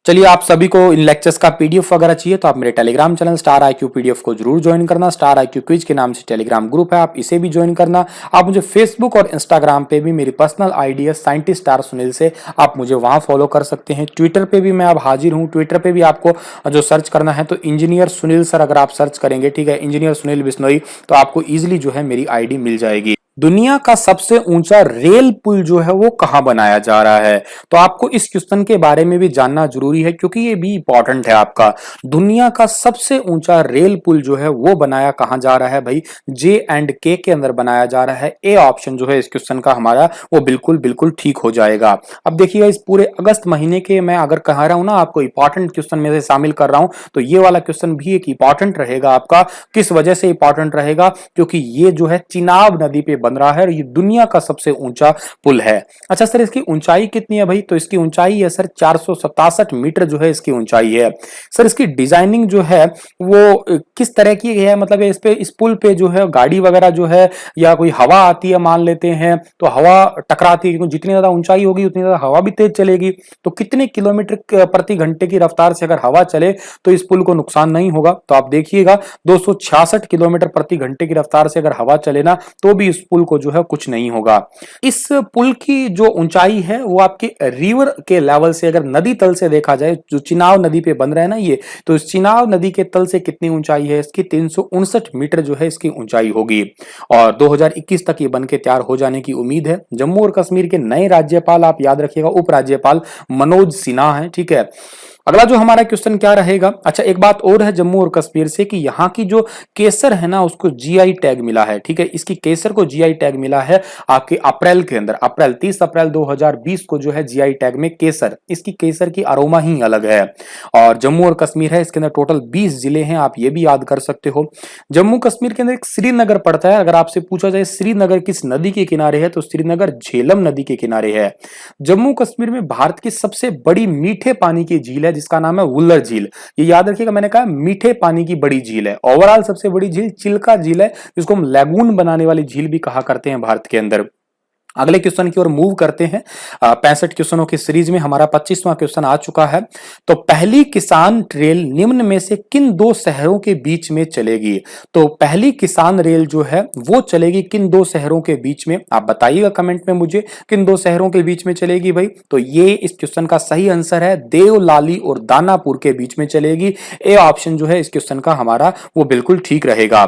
चलिए, आप सभी को इन लेक्चर्स का पीडीएफ वगैरह चाहिए तो आप मेरे Telegram channel star IQ PDF को जरूर ज्वाइन करना। स्टार आईक्यू क्विज के नाम से टेलीग्राम ग्रुप है, आप इसे भी ज्वाइन करना। आप मुझे फेसबुक और इंस्टाग्राम पे भी, मेरी पर्सनल आईडी है साइंटिस्ट स्टार सुनील से, आप मुझे वहां फॉलो कर सकते हैं। ट्विटर पे भी मैं अब हाजिर हूँ। ट्विटर पे भी आपको जो सर्च करना है तो इंजीनियर सुनील सर अगर आप सर्च करेंगे, ठीक है, इंजीनियर सुनील बिश्नोई, तो आपको ईजिली जो है मेरी आईडी मिल जाएगी। दुनिया का सबसे ऊंचा रेल पुल जो है वो कहां बनाया जा रहा है? तो आपको इस क्वेश्चन के बारे में भी जानना जरूरी है, क्योंकि ये भी इंपॉर्टेंट है आपका। दुनिया का सबसे ऊंचा रेल पुल जो है वो बनाया कहां जा रहा है भाई? J&K के अंदर बनाया जा रहा है। ए ऑप्शन जो है इस क्वेश्चन का हमारा वो बिल्कुल ठीक हो जाएगा। अब देखिएगा, इस पूरे अगस्त महीने के मैं अगर कह रहा हूं ना आपको इंपॉर्टेंट क्वेश्चन में से शामिल कर रहा हूं, तो ये वाला क्वेश्चन भी एक इंपॉर्टेंट रहेगा आपका। किस वजह से इंपॉर्टेंट रहेगा? क्योंकि ये जो है चिनाब नदी पे बन रहा है और ये दुनिया का सबसे ऊंचा पुल है। अच्छा सर, इसकी ऊंचाई कितनी है भाई? तो इसकी ऊंचाई है सर 467 मीटर जो है इसकी ऊंचाई है। सर इसकी डिजाइनिंग जो है वो किस तरह की है? मतलब इस पुल पे जो है गाड़ी वगैरह जो है या कोई हवा आती है मान लेते हैं, तो हवा टकराती है, क्योंकि जितनी ज्यादा ऊंचाई होगी उतनी ज्यादा हवा भी तेज चलेगी। तो कितने किलोमीटर प्रति घंटे की रफ्तार से अगर हवा चले तो इस पुल को नुकसान नहीं होगा? तो आप देखिएगा 266 किलोमीटर प्रति घंटे की रफ्तार से अगर हवा चले ना तो भी इस पुल को जो है कुछ नहीं होगा। इस पुल की जो ऊंचाई है वो आपके रिवर के लेवल से, अगर नदी तल से देखा जाए, जो चिनाब नदी पे बन रहा है ना ये, तो इस चिनाब नदी के तल से कितनी ऊंचाई है इसकी? 359 मीटर जो है इसकी ऊंचाई होगी और 2021 तक ये बन के तैयार हो जाने की उम्मीद है। जम्मू और कश्मीर के नए राज्यपाल आप याद रखिएगा उपराज्यपाल मनोज सिन्हा है, ठीक है। अगला जो हमारा क्वेश्चन क्या रहेगा? अच्छा एक बात और है जम्मू और कश्मीर से कि यहाँ की जो केसर है ना उसको जीआई टैग मिला है, ठीक है। इसकी केसर को जीआई टैग मिला है आपके अप्रैल के अंदर, 30 अप्रैल 2020 को जो है जीआई टैग में केसर, इसकी केसर की अरोमा ही अलग है। और जम्मू और कश्मीर है, इसके अंदर टोटल 20 जिले हैं, आप ये भी याद कर सकते हो। जम्मू कश्मीर के अंदर एक श्रीनगर पड़ता है। अगर आपसे पूछा जाए श्रीनगर किस नदी के किनारे है तो श्रीनगर झेलम नदी के किनारे है। जम्मू कश्मीर में भारत की सबसे बड़ी मीठे पानी की झील है जिसका नाम है वुल्लर झील। ये याद रखिएगा, मैंने कहा मीठे पानी की बड़ी झील है। ओवरऑल सबसे बड़ी झील चिल्का झील है जिसको हम लैगून बनाने वाली झील भी कहा करते हैं भारत के अंदर। अगले क्वेश्चन की ओर मूव करते हैं। 65 क्वेश्चनों की सीरीज में हमारा 25वां क्वेश्चन आ चुका है। तो पहली किसान रेल निम्न में से किन दो शहरों के बीच में चलेगी? तो पहली किसान रेल जो है वो चलेगी किन दो शहरों के बीच में? आप बताइएगा कमेंट में मुझे, किन दो शहरों के बीच में चलेगी भाई? तो ये इस क्वेश्चन का सही आंसर है, देवलाली और दानापुर के बीच में चलेगी। ए ऑप्शन जो है इस क्वेश्चन का हमारा वो बिल्कुल ठीक रहेगा।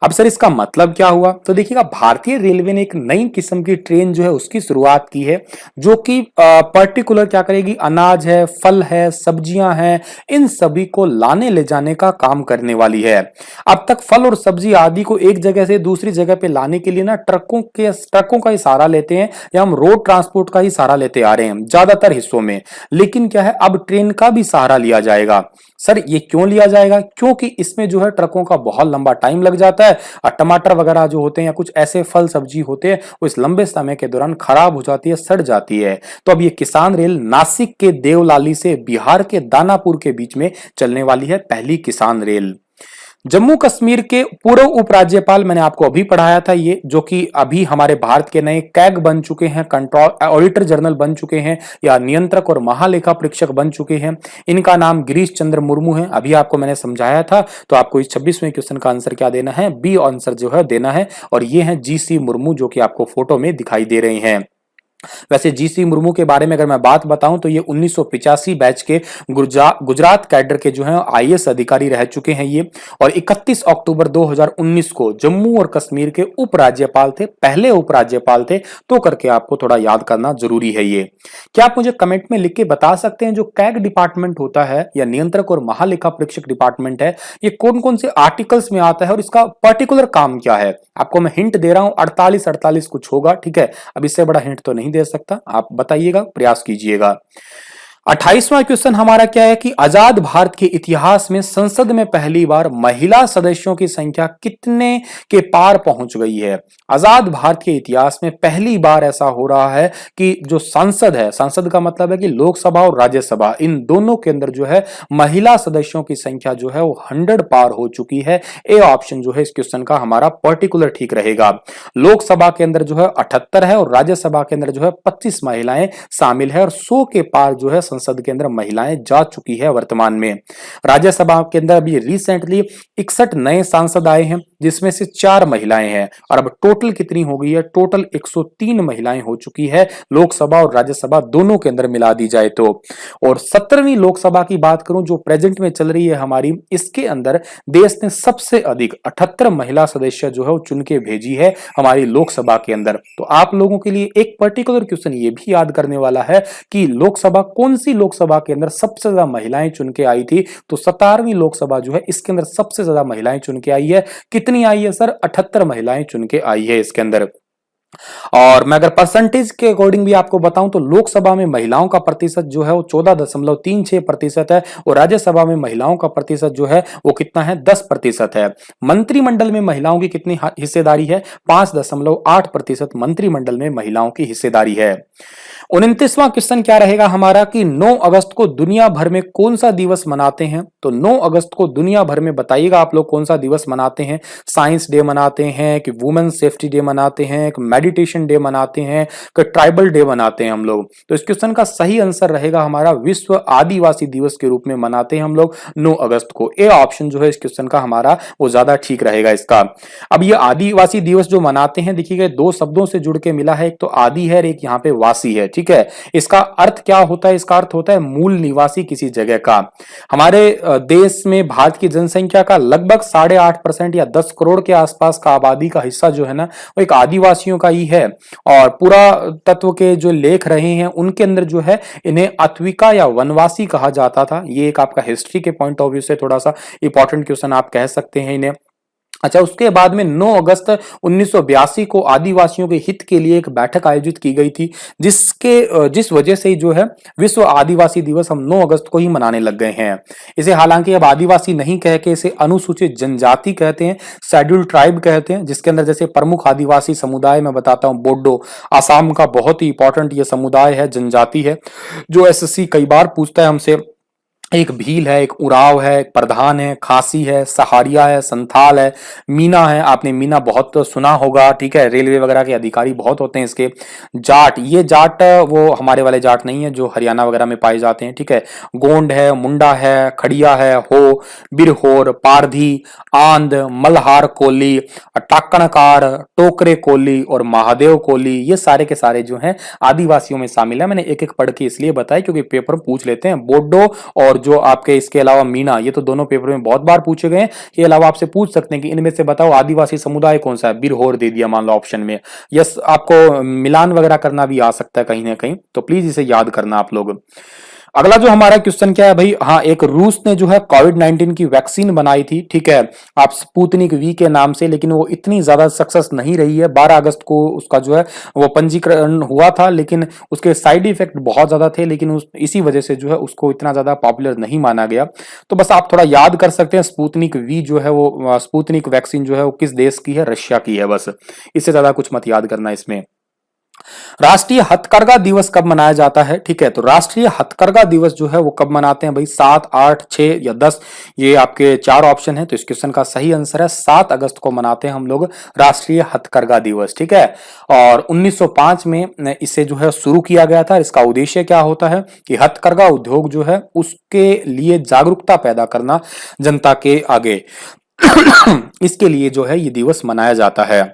अब सर इसका मतलब क्या हुआ? तो देखिएगा भारतीय रेलवे ने एक नई किस्म की ट्रेन जो है उसकी शुरुआत की है जो कि पर्टिकुलर क्या करेगी, अनाज है, फल है, सब्जियां हैं, इन सभी को लाने ले जाने का काम करने वाली है। अब तक फल और सब्जी आदि को एक जगह से दूसरी जगह पे लाने के लिए ना ट्रकों का ही सहारा लेते हैं या हम रोड ट्रांसपोर्ट का ही सहारा लेते आ रहे हैं ज्यादातर हिस्सों में। लेकिन क्या है, अब ट्रेन का भी सहारा लिया जाएगा। सर ये क्यों लिया जाएगा? क्योंकि इसमें जो है ट्रकों का बहुत लंबा टाइम लग जाता है और टमाटर वगैरह जो होते हैं या कुछ ऐसे फल सब्जी होते हैं वो इस लंबे समय के दौरान खराब हो जाती है, सड़ जाती है। तो अब ये किसान रेल नासिक के देवलाली से बिहार के दानापुर के बीच में चलने वाली है, पहली किसान रेल। जम्मू कश्मीर के पूर्व उपराज्यपाल मैंने आपको अभी पढ़ाया था, ये जो कि अभी हमारे भारत के नए कैग बन चुके हैं, कंट्रोल ऑडिटर जनरल बन चुके हैं या नियंत्रक और महालेखा परीक्षक बन चुके हैं। इनका नाम गिरीश चंद्र मुर्मू है। अभी आपको मैंने समझाया था। तो आपको इस 26वें क्वेश्चन का आंसर क्या देना है? बी आंसर जो है देना है। और ये है जीसी मुर्मू जो कि आपको फोटो में दिखाई दे रहे हैं। वैसे जीसी मुर्मू के बारे में अगर मैं बात बताऊं तो ये 1985 बैच के गुजरात कैडर के जो है आईएएस अधिकारी रह चुके हैं ये, और 31 अक्टूबर 2019 को जम्मू और कश्मीर के उपराज्यपाल थे, पहले उपराज्यपाल थे। तो करके आपको थोड़ा याद करना जरूरी है ये। क्या आप मुझे कमेंट में लिख के बता सकते हैं जो कैग डिपार्टमेंट होता है या नियंत्रक और महालेखा परीक्षक डिपार्टमेंट है, ये कौन कौन से आर्टिकल्स में आता है और इसका पर्टिकुलर काम क्या है? आपको मैं हिंट दे रहा हूं, 48 कुछ होगा, ठीक है। अब इससे बड़ा हिंट तो नहीं दे सकता, आप बताइएगा, प्रयास कीजिएगा। 28वां क्वेश्चन हमारा क्या है कि आजाद भारत के इतिहास में संसद में पहली बार महिला सदस्यों की संख्या कितने के पार पहुंच गई है? आजाद भारत के इतिहास में पहली बार ऐसा हो रहा है कि जो संसद है, संसद का मतलब है कि लोकसभा और राज्यसभा, इन दोनों के अंदर जो है महिला सदस्यों की संख्या जो है वो 100 पार हो चुकी है। ए ऑप्शन जो है इस क्वेश्चन का हमारा पर्टिकुलर ठीक रहेगा। लोकसभा के अंदर जो है 78 है और राज्यसभा के अंदर जो है 25 महिलाएं शामिल है और 100 के पार जो है संसद के अंदर महिलाएं जा चुकी है वर्तमान में। राज्यसभा के अंदर अभी रिसेंटली 61 नए सांसद आए हैं जिसमें से 4 महिलाएं हैं और अब टोटल कितनी हो गई है? टोटल 103 महिलाएं हो चुकी है लोकसभा और राज्यसभा दोनों के अंदर मिला दी जाए तो। और 17वीं लोकसभा की बात करूं जो प्रेजेंट में चल रही है हमारी, इसके अंदर देश ने सबसे अधिक 78 महिला सदस्य जो है वो चुन के भेजी है हमारी लोकसभा के अंदर। तो आप लोगों के लिए एक पर्टिकुलर क्वेश्चन ये भी याद करने वाला है कि लोकसभा कौन सी लोकसभा के अंदर सबसे ज्यादा महिलाएं चुन के आई थी? तो 17वीं लोकसभा जो है इसके अंदर सबसे ज्यादा महिलाएं चुन के आई है। कितनी आई है सर? 78 महिलाएं चुन के आई है इसके अंदर। और मैं अगर परसेंटेज के अकॉर्डिंग भी आपको बताऊं तो लोकसभा में महिलाओं का प्रतिशत जो है वो 14.36% है और राज्यसभा में महिलाओं का प्रतिशत जो है वो कितना है 10% है। मंत्रिमंडल में महिलाओं की कितनी हिस्सेदारी है 5.8% मंत्रिमंडल में महिलाओं की हिस्सेदारी है। 29वां क्वेश्चन क्या रहेगा हमारा कि 9 अगस्त को दुनिया भर में कौन सा दिवस मनाते हैं। तो 9 अगस्त को दुनिया भर में बताइएगा आप लोग कौन सा दिवस मनाते हैं। साइंस डे मनाते हैं कि वुमेन सेफ्टी डे मनाते हैं कि मेडिटेशन डे मनाते हैं कि ट्राइबल डे मनाते हैं हम लोग। तो इस क्वेश्चन का सही आंसर रहेगा हमारा विश्व आदिवासी दिवस के रूप में मनाते हैं हम लोग 9 अगस्त को। ए ऑप्शन जो है इस क्वेश्चन का हमारा वो ज्यादा ठीक रहेगा इसका। अब ये आदिवासी दिवस जो मनाते हैं देखिएगा दो शब्दों से जुड़ के मिला है, एक तो आदि है और एक यहाँ पे वासी है, ठीक है। इसका अर्थ क्या होता है, इसका अर्थ होता है मूल निवासी किसी जगह का। हमारे देश में भारत की जनसंख्या का लगभग 8.5% या 10 करोड़ के आसपास का आबादी का हिस्सा जो है ना वो एक आदिवासियों का ही है। और पूरा तत्व के जो लेख रहे हैं उनके अंदर जो है इन्हें अत्विका या वनवासी कहा जाता था। ये एक आपका हिस्ट्री के पॉइंट ऑफ व्यू से थोड़ा सा इंपॉर्टेंट क्वेश्चन आप कह सकते हैं इन्हें। अच्छा, उसके बाद में 9 अगस्त 1982 को आदिवासियों के हित के लिए एक बैठक आयोजित की गई थी, जिस वजह से जो है विश्व आदिवासी दिवस हम 9 अगस्त को ही मनाने लग गए हैं। इसे हालांकि अब आदिवासी नहीं कह के इसे अनुसूचित जनजाति कहते हैं, शेड्यूल ट्राइब कहते हैं, जिसके अंदर जैसे प्रमुख आदिवासी समुदाय मैं बताता हूं बोडो, आसाम का बहुत ही इंपॉर्टेंट ये समुदाय है, जनजाति है, जो एसएससी कई बार पूछता है हमसे। एक भील है, एक उराव है, एक प्रधान है, खासी है, सहारिया है, संथाल है, मीना है। आपने मीना बहुत सुना होगा, ठीक है, रेलवे वगैरह के अधिकारी बहुत होते हैं इसके। जाट, ये जाट वो हमारे वाले जाट नहीं है जो हरियाणा वगैरह में पाए जाते हैं, ठीक है। गोंड है, मुंडा है, खड़िया है, हो, बिरहोर, पारधी, आंध, मल्हार कोली, टाकणकार, टोकरे कोली और महादेव कोली, ये सारे के सारे जो हैं आदिवासियों में शामिल है। मैंने एक एक पढ़ के इसलिए बताया क्योंकि पेपर पूछ लेते हैं। बोडो और जो आपके इसके अलावा मीना, ये तो दोनों पेपर में बहुत बार पूछे गए हैं। ये अलावा आपसे पूछ सकते हैं कि इनमें से बताओ आदिवासी समुदाय कौन सा है, बिरहोर दे दिया मान लो ऑप्शन में। यस, आपको मिलान वगैरह करना भी आ सकता है कहीं ना कहीं, तो प्लीज इसे याद करना आप लोग। अगला जो हमारा क्वेश्चन क्या है भाई, हाँ, एक रूस ने जो है कोविड-19 की वैक्सीन बनाई थी, ठीक है, आप स्पुतनिक वी के नाम से, लेकिन वो इतनी ज्यादा सक्सेस नहीं रही है। 12 अगस्त को उसका जो है वो पंजीकरण हुआ था, लेकिन उसके साइड इफेक्ट बहुत ज्यादा थे, लेकिन इसी वजह से जो है उसको इतना ज्यादा पॉपुलर नहीं माना गया। तो बस आप थोड़ा याद कर सकते हैं, स्पुतनिक वी जो है वो स्पुतनिक वैक्सीन जो है वो किस देश की है, रशिया की है। बस इससे ज्यादा कुछ मत याद करना इसमें। राष्ट्रीय हथकरघा दिवस कब मनाया जाता है, ठीक है, तो राष्ट्रीय हथकरघा दिवस जो है वो कब मनाते हैं भाई, 7, 8, 6 या 10, ये आपके चार ऑप्शन है। तो इस क्वेश्चन का सही आंसर है 7 अगस्त को मनाते हैं हम लोग राष्ट्रीय हथकरघा दिवस, ठीक है। और 1905 में इसे जो है शुरू किया गया था। इसका उद्देश्य क्या होता है कि हथकरघा उद्योग जो है उसके लिए जागरूकता पैदा करना जनता के आगे इसके लिए जो है ये दिवस मनाया जाता है।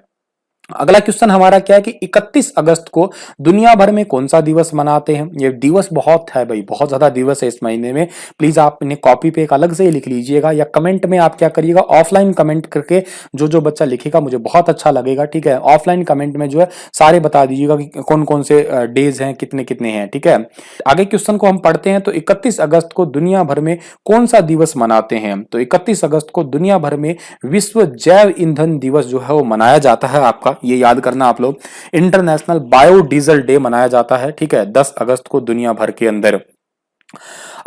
अगला क्वेश्चन हमारा क्या है कि 31 अगस्त को दुनिया भर में कौन सा दिवस मनाते हैं। ये दिवस बहुत है भाई, बहुत ज्यादा दिवस है इस महीने में। प्लीज आप इन्हें कॉपी पे एक अलग से ही लिख लीजिएगा, या कमेंट में आप क्या करिएगा, ऑफलाइन कमेंट करके जो जो बच्चा लिखेगा मुझे बहुत अच्छा लगेगा, ठीक है। ऑफलाइन कमेंट में जो है सारे बता दीजिएगा कि कौन कौन से डेज हैं, कितने कितने हैं, ठीक है। आगे क्वेश्चन को हम पढ़ते हैं। तो 31 अगस्त को दुनिया भर में कौन सा दिवस मनाते हैं। तो 31 अगस्त को दुनिया भर में विश्व जैव ईंधन दिवस जो है वो मनाया जाता है आपका, ये याद करना आप लोग। इंटरनेशनल बायोडीजल डे मनाया जाता है, ठीक है, 10 अगस्त को दुनिया भर के अंदर।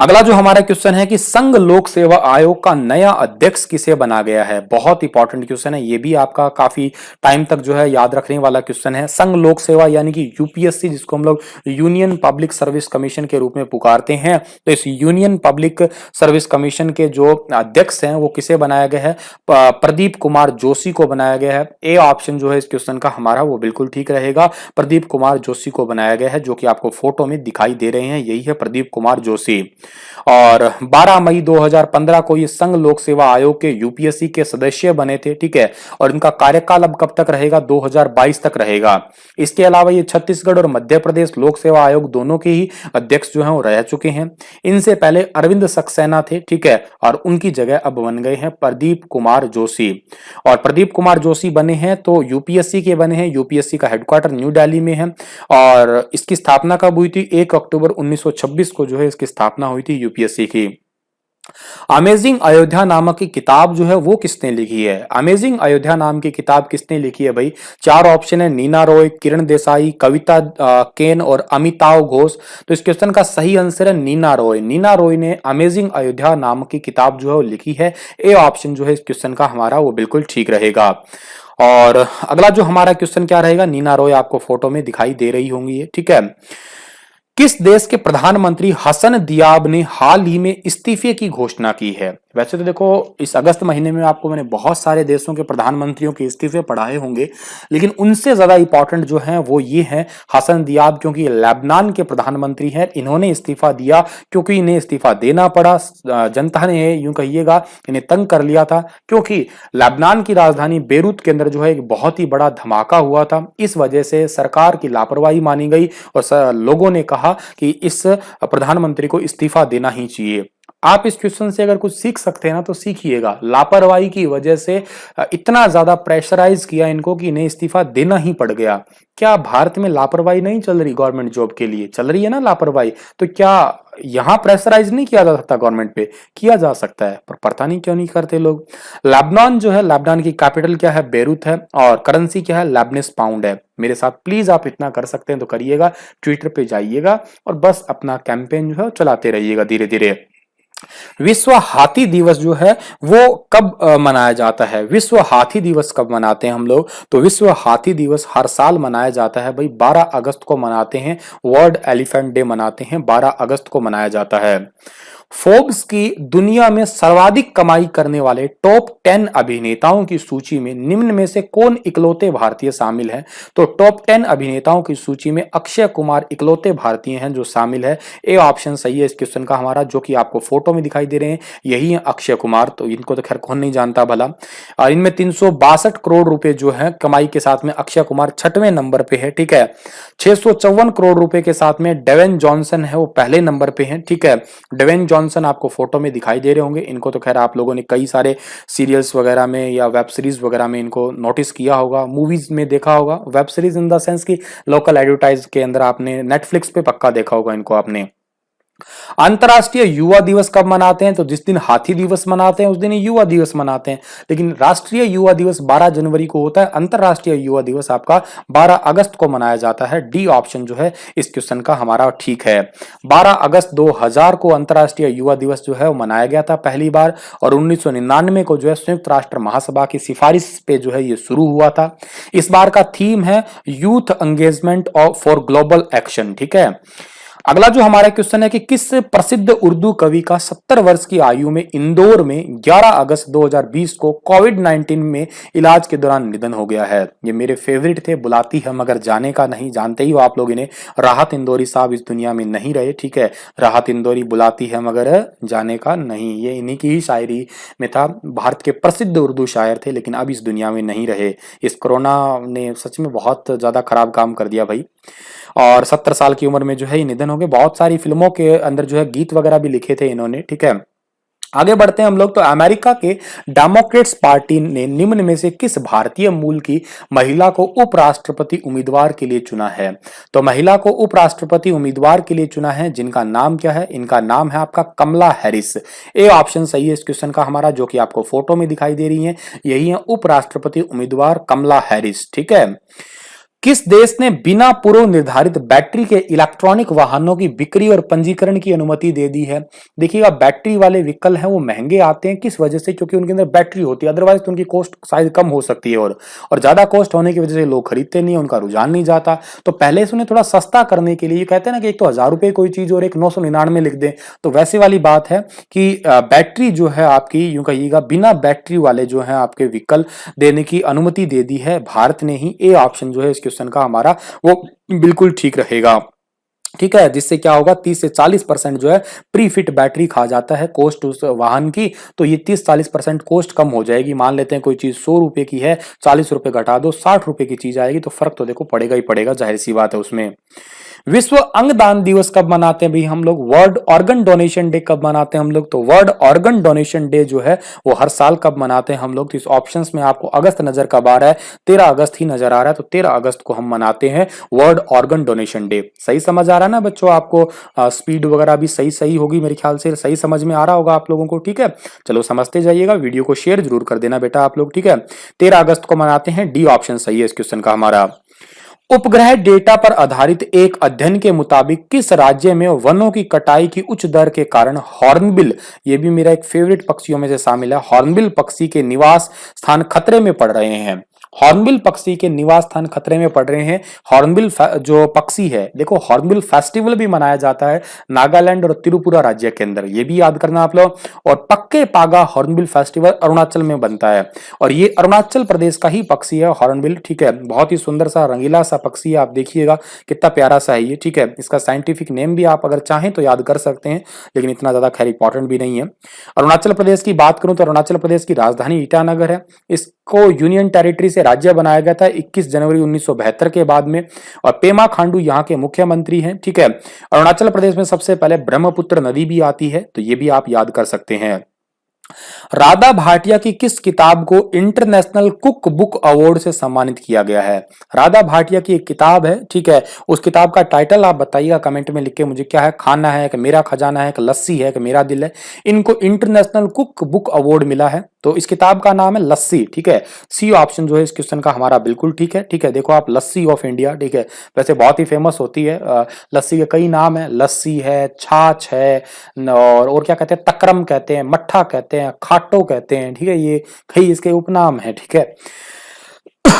अगला जो हमारा क्वेश्चन है कि संघ लोक सेवा आयोग का नया अध्यक्ष किसे बना गया है। बहुत इंपॉर्टेंट क्वेश्चन है, ये भी आपका काफी टाइम तक जो है याद रखने वाला क्वेश्चन है। संघ लोक सेवा यानी कि यूपीएससी, जिसको हम लोग यूनियन पब्लिक सर्विस कमीशन के रूप में पुकारते हैं। तो इस यूनियन पब्लिक सर्विस कमीशन के जो अध्यक्ष हैं वो किसे बनाया गया है, प्रदीप कुमार जोशी को बनाया गया है। ए ऑप्शन जो है इस क्वेश्चन का हमारा वो बिल्कुल ठीक रहेगा, प्रदीप कुमार जोशी को बनाया गया है, जो कि आपको फोटो में दिखाई दे रहे हैं, यही है प्रदीप कुमार जोशी। और 12 मई 2015 को ये संघ लोक सेवा आयोग के यूपीएससी के सदस्य बने थे, ठीक है। और इनका कार्यकाल अब कब तक रहेगा, 2022 तक रहेगा। इसके अलावा ये छत्तीसगढ़ और मध्य प्रदेश लोक सेवा आयोग दोनों के ही अध्यक्ष जो हैं वो रह चुके हैं। इनसे पहले अरविंद सक्सेना थे, ठीक है, और उनकी जगह अब बन गए हैं प्रदीप कुमार जोशी। और प्रदीप कुमार जोशी बने हैं तो यूपीएससी के बने हैं। यूपीएससी का हेडक्वार्टर न्यू दिल्ली में है। और इसकी स्थापना कब हुई थी, 1 अक्टूबर 1926 को जो है इसकी स्थापना हुई थी यूपीएससी की। अमेजिंग अयोध्या नामक की किताब जो है वो किसने लिखी है? अमेजिंग अयोध्या नाम की किताब किसने लिखी है भाई? चार ऑप्शन है, नीना रॉय, किरण देसाई, कविता केन और अमिताव घोष। तो इस क्वेश्चन का सही आंसर है नीना रॉय। नीना रॉय ने अमेजिंग अयोध्या नाम की किताब जो है वो लिखी है। ए ऑप्शन जो है इस क्वेश्चन का हमारा वो बिल्कुल ठीक रहेगा। और अगला जो हमारा क्वेश्चन क्या रहेगा, नीना रॉय आपको फोटो में दिखाई दे रही होंगी, ठीक है। किस देश के प्रधानमंत्री हसन दियाब ने हाल ही में इस्तीफे की घोषणा की है? वैसे तो देखो इस अगस्त महीने में आपको मैंने बहुत सारे देशों के प्रधानमंत्रियों के इस्तीफे पढ़ाए होंगे, लेकिन उनसे ज्यादा इंपॉर्टेंट जो है वो ये है हसन दियाब, क्योंकि ये लेबनान के प्रधानमंत्री हैं। इन्होंने इस्तीफा दिया क्योंकि इन्हें इस्तीफा देना पड़ा। जनता ने यूं कहिएगा इन्हें तंग कर लिया था, क्योंकि लेबनान की राजधानी बेरूत के अंदर जो है एक बहुत ही बड़ा धमाका हुआ था। इस वजह से सरकार की लापरवाही मानी गई और लोगों ने कहा कि इस प्रधानमंत्री को इस्तीफा देना ही चाहिए। आप इस क्वेश्चन से अगर कुछ सीख सकते हैं ना तो सीखिएगा। लापरवाही की वजह से इतना ज्यादा प्रेशराइज किया इनको कि इन्हें इस्तीफा देना ही पड़ गया। क्या भारत में लापरवाही नहीं चल रही? गवर्नमेंट जॉब के लिए चल रही है ना लापरवाही, तो क्या यहां प्रेशराइज नहीं किया जा सकता? गवर्नमेंट पे किया जा सकता है, पर पता नहीं क्यों नहीं करते लोग। लेबनान जो है, लेबनान की कैपिटल क्या है? बेरूत है। और करेंसी क्या है? लेबनीज पाउंड है। मेरे साथ प्लीज आप इतना कर सकते हैं तो करिएगा, ट्विटर पे जाइएगा और बस अपना कैंपेन जो है चलाते रहिएगा धीरे धीरे। विश्व हाथी दिवस जो है वो कब मनाया जाता है? विश्व हाथी दिवस कब मनाते हैं हम लोग? तो विश्व हाथी दिवस हर साल मनाया जाता है भाई, 12 अगस्त को मनाते हैं। वर्ल्ड एलिफेंट डे मनाते हैं, 12 अगस्त को मनाया जाता है। फोर्ब्स की दुनिया में सर्वाधिक कमाई करने वाले टॉप 10 अभिनेताओं की सूची में निम्न में से कौन इकलौते भारतीय शामिल हैं? तो टॉप 10 अभिनेताओं की सूची में अक्षय कुमार इकलौते भारतीय हैं जो शामिल है। ए ऑप्शन सही है इस क्वेश्चन का हमारा, जो कि आपको फोटो में दिखाई दे रहे हैं, यही है अक्षय कुमार। तो इनको तो खैर कौन नहीं जानता भला। और इनमें 362 करोड़ रुपए जो है कमाई के साथ में अक्षय कुमार 6वें नंबर पे है, ठीक है। 654 करोड़ रुपए के साथ में डेवेन जॉनसन है, वो पहले नंबर पे है, ठीक है। डेवेन जॉनसन आपको फोटो में दिखाई दे रहे होंगे। इनको तो खैर आप लोगों ने कई सारे सीरियल्स वगैरह में या वेब सीरीज वगैरह में इनको नोटिस किया होगा, मूवीज में देखा होगा। Web series in the sense की लोकल एडवर्टाइज के अंदर आपने नेटफ्लिक्स पे पक्का देखा होगा इनको आपने। अंतर्राष्ट्रीय युवा दिवस कब मनाते हैं? तो जिस दिन हाथी दिवस मनाते हैं उस दिन युवा दिवस मनाते हैं, लेकिन राष्ट्रीय युवा दिवस 12 जनवरी को होता है। अंतर्राष्ट्रीय युवा दिवस आपका 12 अगस्त को मनाया जाता है। डी ऑप्शन जो है इस क्वेश्चन का हमारा ठीक है। 12 अगस्त 2000 को अंतर्राष्ट्रीय युवा दिवस जो है वो मनाया गया था पहली बार, और 1999 को जो है संयुक्त राष्ट्र महासभा की सिफारिश पे जो है ये शुरू हुआ था। इस बार का थीम है youth engagement for global action, ठीक है। अगला जो हमारा क्वेश्चन है कि किस प्रसिद्ध उर्दू कवि का 70 वर्ष की आयु में इंदौर में 11 अगस्त 2020 को कोविड-19 में इलाज के दौरान निधन हो गया है? ये मेरे फेवरेट थे, बुलाती है मगर जाने का नहीं। जानते ही हो आप लोग इन्हें, राहत इंदौरी साहब इस दुनिया में नहीं रहे, ठीक है। राहत इंदौरी बुलाती है मगर जाने का नहीं, ये इन्हीं की ही शायरी में था। भारत के प्रसिद्ध उर्दू शायर थे, लेकिन अब इस दुनिया में नहीं रहे। इस कोरोना ने सच में बहुत ज्यादा खराब काम कर दिया भाई। और 70 साल की उम्र में जो है ये निधन हो गए। बहुत सारी फिल्मों के अंदर जो है गीत वगैरह भी लिखे थे इन्होंने, ठीक है। आगे बढ़ते हैं हम लोग। तो अमेरिका के डेमोक्रेट्स पार्टी ने निम्न में से किस भारतीय मूल की महिला को उपराष्ट्रपति उम्मीदवार के लिए चुना है? तो महिला को उपराष्ट्रपति उम्मीदवार के लिए चुना है जिनका नाम क्या है? इनका नाम है आपका कमला हैरिस। ए ऑप्शन सही है इस क्वेश्चन का हमारा, जो कि आपको फोटो में दिखाई दे रही है, यही है उपराष्ट्रपति उम्मीदवार कमला हैरिस, ठीक है। किस देश ने बिना पूर्व निर्धारित बैटरी के इलेक्ट्रॉनिक वाहनों की बिक्री और पंजीकरण की अनुमति दे दी है? देखिएगा बैटरी वाले व्हीकल हैं वो महंगे आते हैं, किस वजह से? क्योंकि उनके अंदर बैटरी होती है, अदरवाइज तो उनकी कॉस्ट शायद कम हो सकती है, और ज्यादा कॉस्ट होने की वजह से लोग खरीदते नहीं है, उनका रुझान नहीं जाता। तो पहले से उन्हें थोड़ा सस्ता करने के लिए, कहते हैं ना कि एक तो 1000 रुपए कोई चीज और एक 999 लिख दे, तो वैसे वाली बात है कि बैटरी जो है आपकी, यूं कहिएगा बिना बैटरी वाले जो है आपके व्हीकल देने की अनुमति दे दी है भारत ने ही। ए ऑप्शन जो है इस क्वेश्चन का हमारा वो बिल्कुल ठीक रहेगा, ठीक है। जिससे क्या होगा, 30 से 40% जो है प्री फिट बैटरी खा जाता है कॉस्ट उस वाहन की, तो ये 30-40% कॉस्ट कम हो जाएगी। मान लेते हैं कोई चीज 100 रुपए की है, 40 रुपए घटा दो, 60 रुपए की चीज आएगी, तो फर्क तो देखो पड़ेगा ही पड़ेगा, जाहिर सी बात है उसमें। विश्व अंगदान दिवस कब मनाते हैं भाई हम लोग? वर्ल्ड ऑर्गन डोनेशन डे कब मनाते हैं हम लोग? तो वर्ल्ड ऑर्गन डोनेशन डे जो है वो हर साल कब मनाते हैं हम लोग? तो इस ऑप्शंस में आपको अगस्त नजर कब आ रहा है? 13 अगस्त ही नजर आ रहा है, तो 13 अगस्त को हम मनाते हैं वर्ल्ड ऑर्गन डोनेशन डे। सही समझ आ रहा है ना बच्चों आपको? स्पीड वगैरह भी सही सही होगी मेरे ख्याल से, सही समझ में आ रहा होगा आप लोगों को। ठीक है, चलो समझते जाइएगा, वीडियो को शेयर जरूर कर देना बेटा आप लोग। ठीक है, 13 अगस्त को मनाते हैं, डी ऑप्शन सही है इस क्वेश्चन का हमारा। उपग्रह डेटा पर आधारित एक अध्ययन के मुताबिक किस राज्य में वनों की कटाई की उच्च दर के कारण हॉर्नबिल, ये भी मेरा एक फेवरेट पक्षियों में से शामिल है, हॉर्नबिल पक्षी के निवास स्थान खतरे में पड़ रहे हैं? हॉर्नबिल पक्षी के निवास स्थान खतरे में पड़ रहे हैं। हॉर्नबिल जो पक्षी है, देखो हॉर्नबिल फेस्टिवल भी मनाया जाता है नागालैंड और त्रिपुरा राज्य के अंदर, ये भी याद करना आप लोग। और पक्के पागा हॉर्नबिल फेस्टिवल अरुणाचल में बनता है, और ये अरुणाचल प्रदेश का ही पक्षी है हॉर्नबिल। ठीक है, बहुत ही सुंदर सा रंगीला सा पक्षी है, आप देखिएगा कितना प्यारा सा है ये। ठीक है, इसका साइंटिफिक नेम भी आप अगर चाहें तो याद कर सकते हैं, लेकिन इतना ज्यादा खैर इंपॉर्टेंट भी नहीं है। अरुणाचल प्रदेश की बात करूं तो अरुणाचल प्रदेश की राजधानी ईटानगर है। इसको यूनियन टेरिटरी से राज्य बनाया गया था 21 जनवरी 1972 के बाद में, और पेमा खांडू यहाँ के मुख्यमंत्री हैं। ठीक है, अरुणाचल प्रदेश में सबसे पहले ब्रह्मपुत्र नदी भी आती है, तो ये भी आप याद कर सकते हैं। राधा भाटिया की किस किताब को इंटरनेशनल कुक बुक अवार्ड से सम्मानित किया गया है? राधा भाटिया की एक किताब है, ठीक है, उस किताब का टाइटल आप बताइएगा कमेंट में लिख के मुझे, क्या है? खाना है कि मेरा खजाना है कि लस्सी है कि मेरा दिल है? इनको इंटरनेशनल कुक बुक अवार्ड मिला है, तो इस किताब का नाम है लस्सी। ठीक है, सी ऑप्शन जो है इस क्वेश्चन का हमारा बिल्कुल ठीक है। ठीक है, देखो आप, लस्सी ऑफ इंडिया। ठीक है, वैसे बहुत ही फेमस होती है लस्सी के कई नाम है, लस्सी है, छाछ है, और क्या कहते हैं, तकरम कहते हैं, मट्ठा कहते हैं, खाटो कहते हैं। ठीक है, ये कई इसके उपनाम है। ठीक है,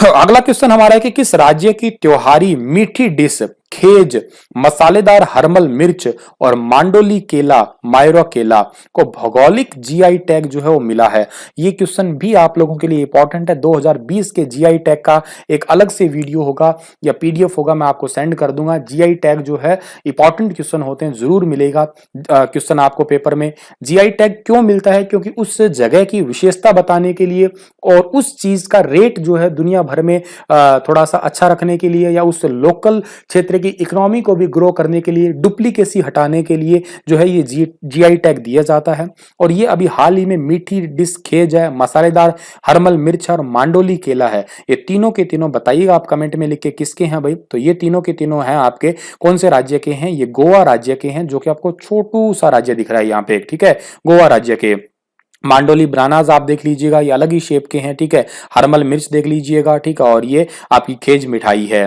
अगला क्वेश्चन हमारा है कि किस राज्य की त्योहारी मीठी डिश खेज, मसालेदार हरमल मिर्च और मांडोली केला, मायरा केला को भौगोलिक जीआई टैग जो है वो मिला है? ये क्वेश्चन भी आप लोगों के लिए इंपॉर्टेंट है। 2020 के जीआई टैग का एक अलग से वीडियो होगा या पीडीएफ होगा, मैं आपको सेंड कर दूंगा। जीआई टैग जो है इंपॉर्टेंट क्वेश्चन होते हैं, जरूर मिलेगा क्वेश्चन आपको पेपर में। जीआई टैग क्यों मिलता है? क्योंकि उस जगह की विशेषता बताने के लिए और उस चीज का रेट जो है दुनिया भर में थोड़ा सा अच्छा रखने के लिए, या उस लोकल क्षेत्र की इकोनॉमी को भी ग्रो करने के लिए, डुप्लीकेसी हटाने के लिए जो है ये जीआई टैग दिया जाता है। और ये अभी हाल ही में मीठी डिश खेज है, मसालेदार हरमल मिर्च और मांडोली केला है। ये तीनों के तीनों बताइएगा आप कमेंट में लिख के किसके हैं भाई? तो ये तीनों के तीनों हैं आपके कौन से राज्य के हैं? ये गोवा राज्य के हैं, जो कि आपको छोटू सा राज्य दिख रहा है यहाँ पे। ठीक है, गोवा राज्य के। मांडोली ब्रानाज आप देख लीजिएगा, ये अलग ही शेप के हैं। ठीक है, हरमल मिर्च देख लीजिएगा। ठीक है, और ये आपकी खेज मिठाई है।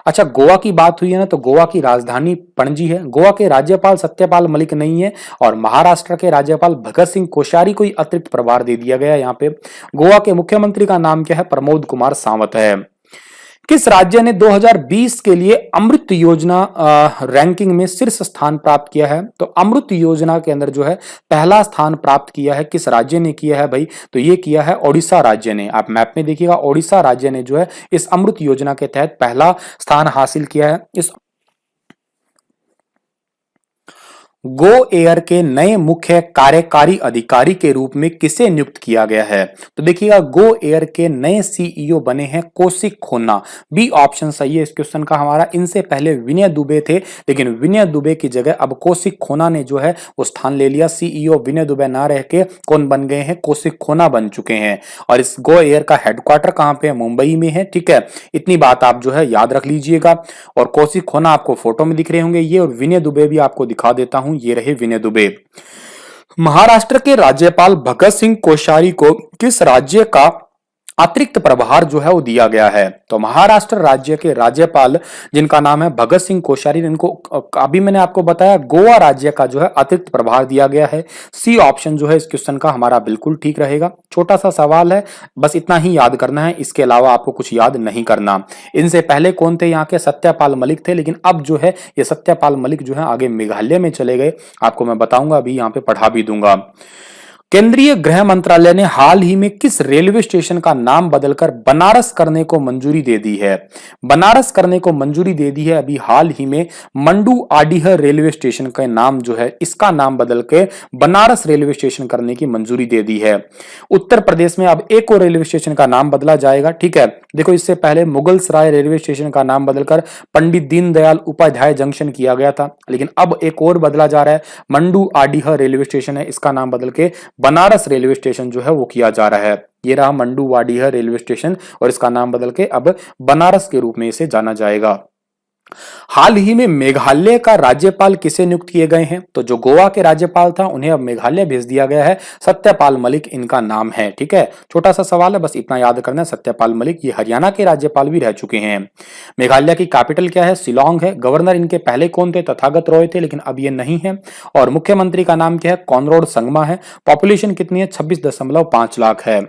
अच्छा, गोवा की बात हुई है ना, तो गोवा की राजधानी पणजी है। गोवा के राज्यपाल सत्यपाल मलिक नहीं है, और महाराष्ट्र के राज्यपाल भगत सिंह कोश्यारी को अतिरिक्त प्रभार दे दिया गया है यहाँ पे। गोवा के मुख्यमंत्री का नाम क्या है? प्रमोद कुमार सावंत है। किस राज्य ने 2020 के लिए अमृत योजना रैंकिंग में शीर्ष स्थान प्राप्त किया है? तो अमृत योजना के अंदर जो है पहला स्थान प्राप्त किया है, किस राज्य ने किया है भाई? तो ये किया है ओडिशा राज्य ने। आप मैप में देखिएगा, ओडिशा राज्य ने जो है इस अमृत योजना के तहत पहला स्थान हासिल किया है। इस गो एयर के नए मुख्य कार्यकारी अधिकारी के रूप में किसे नियुक्त किया गया है? तो देखिएगा, गो एयर के नए सीईओ बने हैं कौशिक खोन्ना, बी ऑप्शन सही है इस क्वेश्चन का हमारा। इनसे पहले विनय दुबे थे, लेकिन विनय दुबे की जगह अब कौशिक खोन्ना ने जो है वो स्थान ले लिया। सीईओ विनय दुबे ना रह के कौन बन गए हैं? कौशिक खोन्ना बन चुके हैं। और इस गो एयर का हेडक्वार्टर कहां पे है? मुंबई में है। ठीक है, इतनी बात आप जो है याद रख लीजिएगा। और कौशिक खोन्ना आपको फोटो में दिख रहे होंगे ये, और विनय दुबे भी आपको दिखा देता हूं, ये रहे विनय दुबे। महाराष्ट्र के राज्यपाल भगत सिंह कोश्यारी को किस राज्य का अतिरिक्त प्रभार जो है वो दिया गया है? तो महाराष्ट्र राज्य के राज्यपाल जिनका नाम है भगत सिंह कोश्यारी, इनको अभी मैंने आपको बताया गोवा राज्य का जो है अतिरिक्त प्रभार दिया गया है। सी ऑप्शन जो है इस क्वेश्चन का हमारा बिल्कुल ठीक रहेगा। छोटा सा सवाल है, बस इतना ही याद करना है, इसके अलावा आपको कुछ याद नहीं करना। इनसे पहले कौन थे? यहाँ के सत्यपाल मलिक थे, लेकिन अब जो है ये सत्यपाल मलिक जो है आगे मेघालय में चले गए। आपको मैं बताऊंगा, अभी यहाँ पे पढ़ा भी दूंगा। केंद्रीय गृह मंत्रालय ने हाल ही में किस रेलवे स्टेशन का नाम बदलकर बनारस करने को मंजूरी दे दी है? बनारस करने को मंजूरी दे दी है अभी हाल ही में। मंडू आडीह रेलवे स्टेशन का नाम जो है, इसका नाम बदल के बनारस रेलवे स्टेशन करने की मंजूरी दे दी है। उत्तर प्रदेश में अब एक और रेलवे स्टेशन का नाम बदला जाएगा, ठीक है। देखो, इससे पहले मुगल सराय रेलवे स्टेशन का नाम बदलकर पंडित दीनदयाल उपाध्याय जंक्शन किया गया था, लेकिन अब एक और बदला जा रहा है। मंडू आडीह रेलवे स्टेशन है, इसका नाम बदल के बनारस रेलवे स्टेशन जो है वो किया जा रहा है। ये रहा मंडू वाडीह रेलवे स्टेशन और इसका नाम बदल के अब बनारस के रूप में इसे जाना जाएगा। हाल ही में मेघालय का राज्यपाल किसे नियुक्त किए गए हैं? तो जो गोवा के राज्यपाल था उन्हें अब मेघालय भेज दिया गया है। सत्यपाल मलिक इनका नाम है, ठीक है। छोटा सा सवाल है, बस इतना याद करना है। सत्यपाल मलिक ये हरियाणा के राज्यपाल भी रह चुके हैं। मेघालय की कैपिटल क्या है? शिलोंग है। गवर्नर इनके पहले कौन थे? तथागत रॉय थे, लेकिन अब ये नहीं है। और मुख्यमंत्री का नाम क्या है? कॉनराड संगमा है। पॉपुलेशन कितनी है? 26.5 लाख है।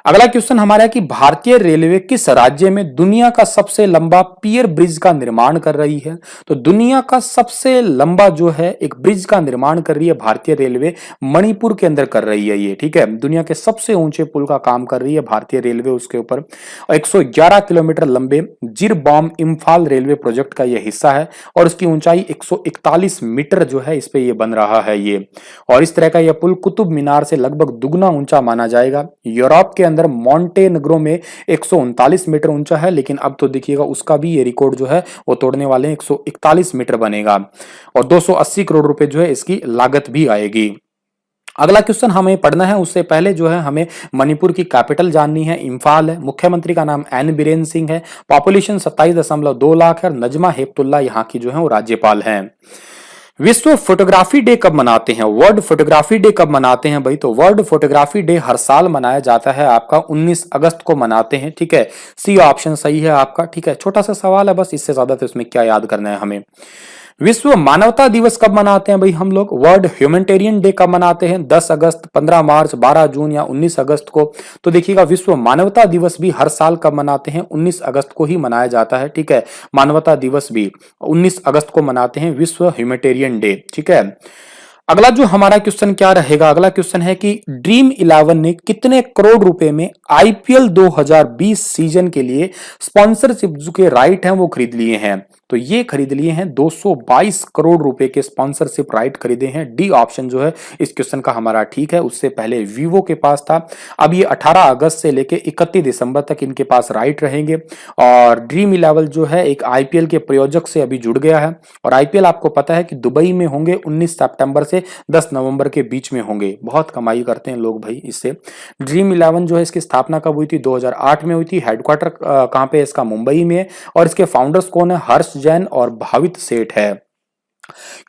अगला क्वेश्चन हमारा है कि भारतीय रेलवे किस राज्य में दुनिया का सबसे लंबा पियर ब्रिज का निर्माण कर रही है? तो दुनिया का सबसे लंबा जो है एक ब्रिज का निर्माण कर रही है भारतीय रेलवे, मणिपुर के अंदर कर रही है ये, ठीक है। दुनिया के सबसे ऊंचे पुल का काम कर रही है भारतीय रेलवे उसके ऊपर। 111 किलोमीटर लंबे जिरबॉम इम्फाल रेलवे प्रोजेक्ट का यह हिस्सा है और उसकी ऊंचाई 141 मीटर जो है, इस पे ये बन रहा है ये। और इस तरह का यह पुल कुतुब मीनार से लगभग दुगना ऊंचा माना जाएगा। यूरोप के अंदर मॉन्टेनेग्रो में 139 मीटर ऊंचा है, लेकिन अब तो देखिएगा उसका भी ये रिकॉर्ड जो है वो तोड़ने वाले हैं। 141 मीटर बनेगा और 280 करोड़ रुपए जो है इसकी लागत भी आएगी। अगला क्वेश्चन हमें पढ़ना है, उससे पहले जो है हमें मणिपुर की कैपिटल जाननी है। इम्फाल है। मुख्यमंत्री का नाम एन बीरेन सिंह है। पॉपुलेशन 27.2 लाख है। नजमा हेपतुल्ला यहाँ की जो है वो राज्यपाल हैं। विश्व फोटोग्राफी डे कब मनाते हैं? वर्ल्ड फोटोग्राफी डे कब मनाते हैं भाई? तो वर्ल्ड फोटोग्राफी डे हर साल मनाया जाता है आपका 19 अगस्त को मनाते हैं, ठीक है। सी ऑप्शन सही है आपका, ठीक है। छोटा सा सवाल है, बस इससे ज्यादा तो इसमें क्या याद करना है हमें। विश्व मानवता दिवस कब मनाते हैं भाई हम लोग? वर्ल्ड ह्यूमैनिटेरियन डे कब मनाते हैं? 10 अगस्त, 15 मार्च, 12 जून या 19 अगस्त को? तो देखिएगा, विश्व मानवता दिवस भी हर साल कब मनाते हैं? 19 अगस्त को ही मनाया जाता है, ठीक है। मानवता दिवस भी 19 अगस्त को मनाते हैं, विश्व ह्यूमैनिटेरियन डे, ठीक है। अगला जो हमारा क्वेश्चन क्या रहेगा? अगला क्वेश्चन है कि ड्रीम 11 ने कितने करोड़ रुपए में आईपीएल 2020 सीजन के लिए स्पॉन्सरशिप जो के राइट हैं वो खरीद लिए हैं? तो ये खरीद लिए हैं 222 करोड़ रुपए के स्पॉन्सरशिप राइट खरीदे हैं। डी ऑप्शन जो है इस क्वेश्चन का हमारा ठीक है। उससे पहले वीवो के पास था। अब ये 18 अगस्त से लेके 31 दिसंबर तक इनके पास राइट रहेंगे। और ड्रीम 11 जो है एक आईपीएल के प्रायोजक से अभी जुड़ गया है। और आईपीएल आपको पता है कि दुबई में होंगे, 19 सितंबर से 10 नवंबर के बीच में होंगे। बहुत कमाई करते हैं लोग भाई इससे। ड्रीम 11 जो है इसकी स्थापना कब हुई थी? 2008 में हुई थी। हेडक्वार्टर कहां पे है इसका? मुंबई में है। और इसके फाउंडर्स कौन है? हर्ष जैन और भावित सेठ है।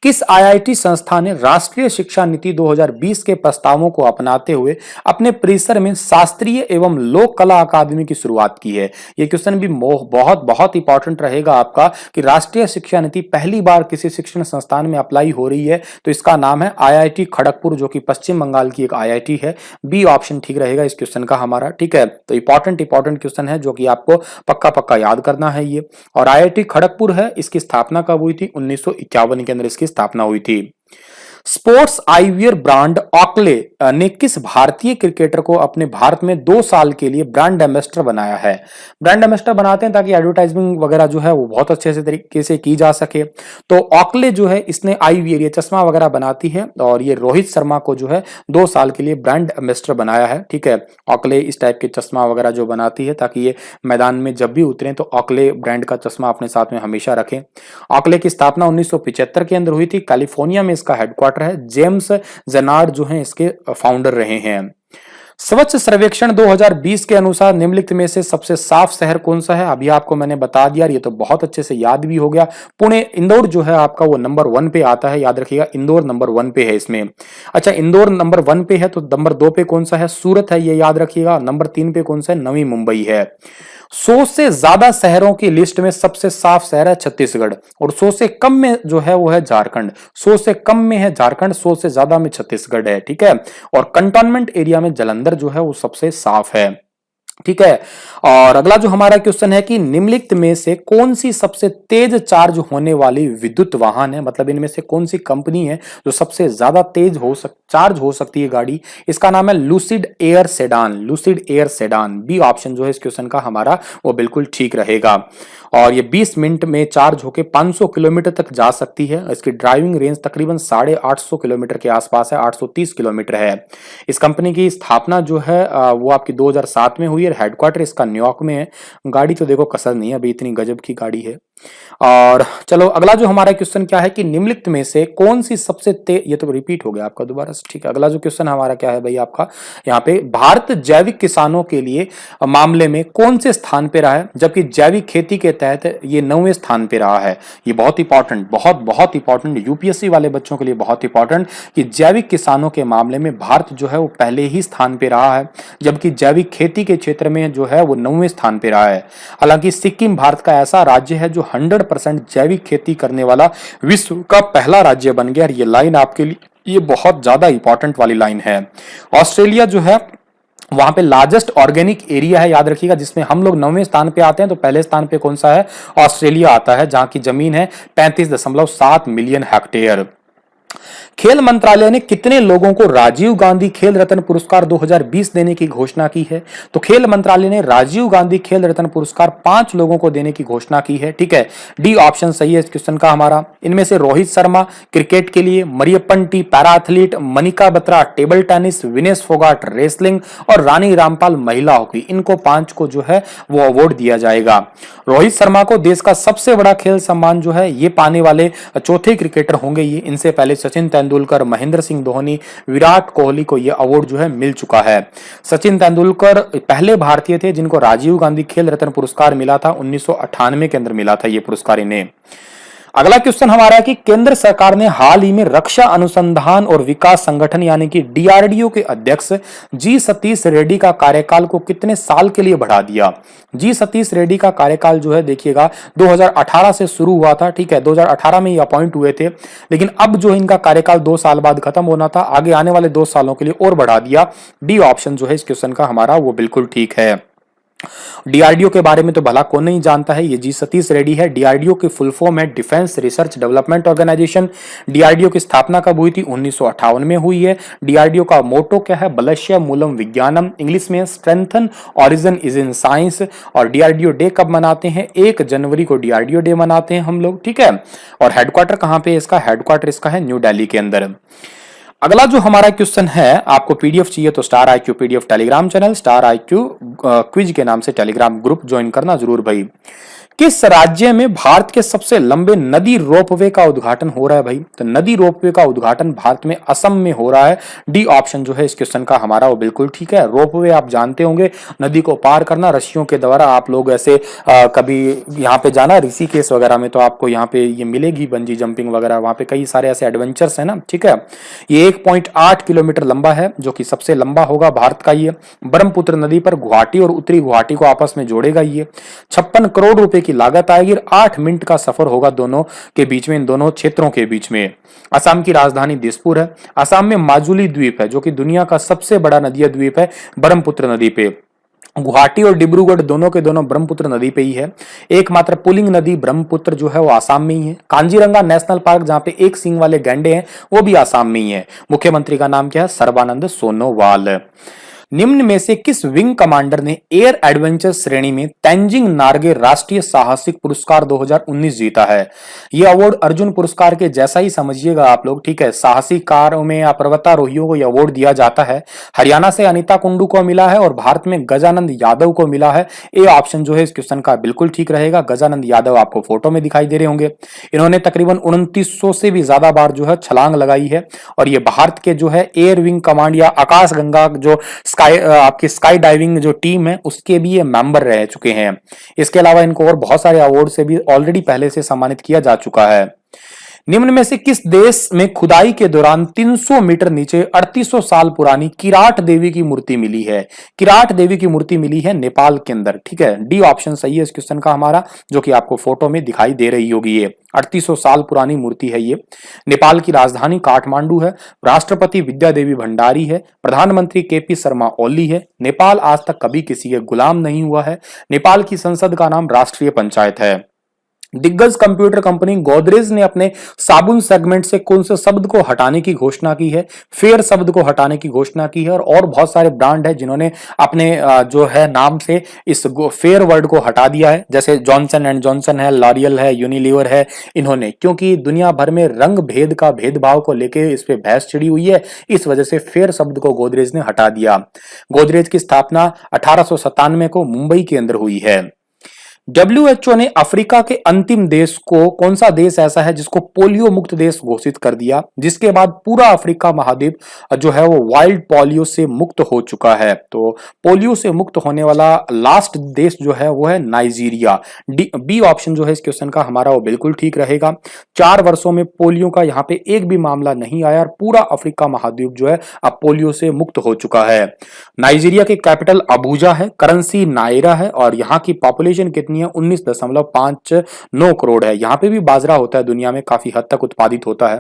किस आईआईटी संस्था ने राष्ट्रीय शिक्षा नीति 2020 के प्रस्तावों को अपनाते हुए अपने परिसर में शास्त्रीय एवं लोक कला अकादमी की शुरुआत की है? यह क्वेश्चन भी बहुत बहुत इंपॉर्टेंट रहेगा आपका कि राष्ट्रीय शिक्षा नीति पहली बार किसी शिक्षण संस्थान में अप्लाई हो रही है, तो इसका नाम है आईआईटी खड़गपुर, जो कि पश्चिम बंगाल की एक आईआईटी है। बी ऑप्शन ठीक रहेगा इस क्वेश्चन का हमारा, ठीक है। तो इंपॉर्टेंट क्वेश्चन है जो कि आपको पक्का पक्का याद करना है ये। और आईआईटी खड़गपुर है, इसकी स्थापना कब हुई थी? 1951 के अंदर इसकी स्थापना हुई थी। स्पोर्ट्स आईवियर ब्रांड ऑकले ने किस भारतीय क्रिकेटर को अपने भारत में 2 साल के लिए ब्रांड एम्बेसडर बनाया है? ब्रांड एम्बेसडर बनाते हैं ताकि एडवर्टाइजमेंट वगैरह जो है वो बहुत अच्छे से तरीके से की जा सके। तो ऑकले जो है इसने आईवियर, ये चश्मा वगैरह बनाती है, और ये रोहित शर्मा को जो है 2 साल के लिए ब्रांड एम्बेसडर बनाया है, ठीक है। ऑकले इस टाइप के चश्मा वगैरह जो बनाती है ताकि ये मैदान में जब भी उतरे तो ऑकले ब्रांड का चश्मा अपने साथ में हमेशा रखें। ऑकले की स्थापना 1975 के अंदर हुई थी। कैलिफोर्निया में इसका हेडक्वार्टर है। जेम्स जेनार्ड जो हैं इसके फाउंडर रहे हैं। स्वच्छ सर्वेक्षण 2020 के अनुसार निम्नलिखित में से सबसे साफ शहर कौन सा है? अभी आपको मैंने बता दिया, ये तो बहुत अच्छे से याद भी हो गया। पुणे, इंदौर जो है आपका वो नंबर 1 पे आता है, याद रखिएगा। इंदौर नंबर 1 पे है इसमें। अच्छा, इंदौर नंबर 1 पे है तो नंबर 2 पे कौन सा है? सूरत है, ये याद रखिएगा। नंबर 3 पे कौन सा है? नवी मुंबई है। 100 से ज्यादा शहरों की लिस्ट में सबसे साफ शहर है छत्तीसगढ़, और 100 से कम में जो है वो है झारखंड। 100 से कम में है झारखंड, 100 से ज्यादा में छत्तीसगढ़ है, ठीक है। और कंटोनमेंट एरिया में जालंधर जो है वो सबसे साफ है। ठीक है। और अगला जो हमारा क्वेश्चन है कि निम्नलिखित में से कौन सी सबसे तेज चार्ज होने वाली विद्युत वाहन है, मतलब इनमें से कौन सी कंपनी है जो सबसे ज्यादा तेज चार्ज हो सकती है गाड़ी। इसका नाम है Lucid Air sedan, Lucid Air sedan. B option जो है इस क्वेश्चन का हमारा वो बिल्कुल ठीक रहेगा। और ये 20 मिनट में चार्ज होकर 500 किलोमीटर तक जा सकती है। इसकी ड्राइविंग रेंज तकरीबन 850 किलोमीटर के आसपास है, 830 किलोमीटर है। इस कंपनी की स्थापना जो है वो आपकी 2007 में हुई है। हेडक्वार्टर इसका न्यूयॉर्क में है। गाड़ी तो देखो कसर नहीं है, अभी इतनी गजब की गाड़ी है। और चलो अगला जो हमारा क्वेश्चन क्या है कि निम्नलिखित में से कौन सी सबसे तेज, ये तो रिपीट हो गया आपका दोबारा से, ठीक है। अगला जो क्वेश्चन हमारा क्या है भाई आपका यहाँ पे, भारत जैविक किसानों के लिए मामले में कौन से स्थान पे रहा है, जबकि जैविक खेती के तहत ये 9वें स्थान पे रहा है। ये बहुत इंपॉर्टेंट, बहुत बहुत इंपॉर्टेंट, यूपीएससी वाले बच्चों के लिए बहुत इंपॉर्टेंट कि जैविक किसानों के मामले में भारत जो है वो पहले ही स्थान पे रहा है, जबकि जैविक खेती के क्षेत्र में जो है वो 9वें स्थान पे रहा है। हालांकि सिक्किम भारत का ऐसा राज्य है जो 100% जैविक खेती करने वाला विश्व का पहला राज्य बन गया। और ये लाइन आपके लिए ये बहुत ज्यादा इंपॉर्टेंट वाली लाइन है। ऑस्ट्रेलिया जो है वहां पे लार्जेस्ट ऑर्गेनिक एरिया है, याद रखिएगा, जिसमें हम लोग 9वें स्थान पे आते हैं। तो पहले स्थान पे कौन सा है, ऑस्ट्रेलिया आता है, जहां की जमीन है 35.7 मिलियन हेक्टेयर। खेल मंत्रालय ने कितने लोगों को राजीव गांधी खेल रत्न पुरस्कार 2020 देने की घोषणा की है। तो खेल मंत्रालय ने राजीव गांधी खेल रत्न पुरस्कार 5 लोगों को देने की घोषणा की है, ठीक है। डी ऑप्शन सही है इस क्वेश्चन का हमारा। इनमें से रोहित शर्मा क्रिकेट के लिए, Mariyappan T para athlete, Manika Batra table tennis, Vinesh Phogat wrestling और रानी रामपाल महिला हॉकी, इनको 5 को जो है वो अवार्ड दिया जाएगा। रोहित शर्मा को देश का सबसे बड़ा खेल सम्मान जो है ये पाने वाले चौथे क्रिकेटर होंगे ये। इनसे पहले सचिन तेंदुलकर, महेंद्र सिंह धोनी, विराट कोहली को यह अवार्ड जो है मिल चुका है। सचिन तेंदुलकर पहले भारतीय थे जिनको राजीव गांधी खेल रत्न पुरस्कार मिला था, 1998 के अंदर मिला था यह पुरस्कार इन्हें। अगला क्वेश्चन हमारा है कि केंद्र सरकार ने हाल ही में रक्षा अनुसंधान और विकास संगठन यानी कि डीआरडीओ के अध्यक्ष जी सतीश रेड्डी का कार्यकाल को कितने साल के लिए बढ़ा दिया। जी सतीश रेड्डी का कार्यकाल जो है देखिएगा 2018 से शुरू हुआ था, ठीक है। 2018 में ये अपॉइंट हुए थे, लेकिन अब जो इनका कार्यकाल 2 साल बाद खत्म होना था, आगे आने वाले 2 सालों के लिए और बढ़ा दिया। डी ऑप्शन जो है इस क्वेश्चन का हमारा वो बिल्कुल ठीक है। डीआरडीओ के बारे में तो भला कौन नहीं जानता है, ये जी सतीश रेड्डी है। डीआरडीओ की फुल फॉर्म है defence research development organisation. DRDO की स्थापना कब हुई थी, 1958 में हुई है। डीआरडीओ का मोटो क्या है, बलश्य मूलम विज्ञानम, इंग्लिश में strengthen origin is in science. और डीआरडीओ डे कब मनाते हैं, 1 जनवरी को डीआरडीओ डे मनाते हैं हम लोग, ठीक है। और हेडक्वार्टर कहां पे इसका, हेडक्वार्टर इसका है न्यू दिल्ली के अंदर। अगला जो हमारा क्वेश्चन है, आपको पीडीएफ चाहिए तो star IQ PDF Telegram channel, star IQ quiz के नाम से टेलीग्राम ग्रुप ज्वाइन करना जरूर भाई। किस राज्य में भारत के सबसे लंबे नदी रोपवे का उद्घाटन हो रहा है भाई। तो नदी रोपवे का उद्घाटन भारत में असम में हो रहा है। डी ऑप्शन जो है इस क्वेश्चन का हमारा वो बिल्कुल ठीक है। रोपवे आप जानते होंगे, नदी को पार करना रस्सियों के द्वारा। आप लोग ऐसे कभी यहाँ पे जाना ऋषिकेश वगैरह में तो आपको यहाँ पे ये मिलेगी बंजी जंपिंग वगैरह, वहां पे कई सारे ऐसे एडवेंचर्स है ना, ठीक है। ये 1.8 किलोमीटर लंबा है, जो कि सबसे लंबा होगा भारत का। ये ब्रह्मपुत्र नदी पर गुवाहाटी और उत्तरी गुवाहाटी को आपस में जोड़ेगा। ये 56 करोड़ रुपए की लागत आएगी। 8 मिनट का सफर होगा दोनों के बीच में, इन दोनों क्षेत्रों के बीच में। असम की राजधानी दिसपुर है। असम में माजुली द्वीप है, जो कि दुनिया का सबसे बड़ा नदीय द्वीप है ब्रह्मपुत्र नदी पे। गुवाहाटी और डिब्रूगढ़ दोनों के दोनों ब्रह्मपुत्र नदी पे ही है। एकमात्र पुलिंग नदी ब्रह्मपुत्र जो है वो आसाम में ही है। कांजीरंगा नेशनल पार्क, जहां पे एक सींग वाले गैंडे हैं, वो भी आसाम में ही है। मुख्यमंत्री का नाम क्या है, सर्बानंद सोनोवाल। निम्न में से किस विंग कमांडर ने एयर एडवेंचर श्रेणी में तेंजिंग नार्गे राष्ट्रीय साहसिक पुरस्कार 2019 जीता है। यह अवार्ड अर्जुन पुरस्कार के जैसा ही समझिएगा आप लोग, ठीक है। साहसिक कार्यों में या पर्वतारोहियों को यह अवार्ड दिया जाता है। हरियाणा से अनीता कुंडू को मिला है और भारत में गजानंद यादव को मिला है। ए ऑप्शन जो है इस क्वेश्चन का बिल्कुल ठीक रहेगा। गजानंद यादव आपको फोटो में दिखाई दे रहे होंगे। इन्होंने तकरीबन 2900 से भी ज्यादा बार जो है छलांग लगाई है। और ये भारत के जो है एयर विंग कमांड या आकाश गंगा जो आपकी स्काई डाइविंग जो टीम है उसके भी ये मेंबर रह चुके हैं। इसके अलावा इनको और बहुत सारे अवार्ड से भी ऑलरेडी पहले से सम्मानित किया जा चुका है। निम्न में से किस देश में खुदाई के दौरान 300 मीटर नीचे 3800 साल पुरानी किराट देवी की मूर्ति मिली है? किराट देवी की मूर्ति मिली है नेपाल के अंदर। ठीक है, डी ऑप्शन सही है इस क्वेश्चन का हमारा, जो कि आपको फोटो में दिखाई दे रही होगी। ये 3800 साल पुरानी मूर्ति है। ये नेपाल की राजधानी काठमांडू है। राष्ट्रपति विद्या देवी भंडारी है। प्रधानमंत्री केपी शर्मा ओली है। नेपाल आज तक कभी किसी के गुलाम नहीं हुआ है। नेपाल की संसद का नाम राष्ट्रीय पंचायत है। दिग्गज कंप्यूटर कंपनी गोदरेज ने अपने साबुन सेगमेंट से कौन से शब्द को हटाने की घोषणा की है? फेयर शब्द को हटाने की घोषणा की है। और बहुत सारे ब्रांड है जिन्होंने अपने जो है नाम से इस फेयर वर्ड को हटा दिया है, जैसे जॉनसन एंड जॉनसन है, लॉरियल है, यूनिलीवर है। इन्होंने, क्योंकि दुनिया भर में रंग भेद का भेदभाव को लेकर इस पे बहस छिड़ी हुई है, इस वजह से फेयर शब्द को गोदरेज ने हटा दिया। गोदरेज की स्थापना 1897 को मुंबई के अंदर हुई है। WHO ने अफ्रीका के अंतिम देश को, कौन सा देश ऐसा है जिसको पोलियो मुक्त देश घोषित कर दिया, जिसके बाद पूरा अफ्रीका महाद्वीप जो है वो वाइल्ड पोलियो से मुक्त हो चुका है? तो पोलियो से मुक्त होने वाला लास्ट देश जो है वो है नाइजीरिया। बी ऑप्शन जो है इस क्वेश्चन का हमारा वो बिल्कुल ठीक रहेगा। 4 वर्षों में पोलियो का यहाँ पे एक भी मामला नहीं आया और पूरा अफ्रीका महाद्वीप जो है अब पोलियो से मुक्त हो चुका है। नाइजीरिया की कैपिटल अबूजा है, करेंसी नायरा है और यहाँ की पॉपुलेशन कितनी है? 19.59 करोड़ है। यहाँ पे भी बाजरा होता है, दुनिया में काफी हद तक उत्पादित होता है।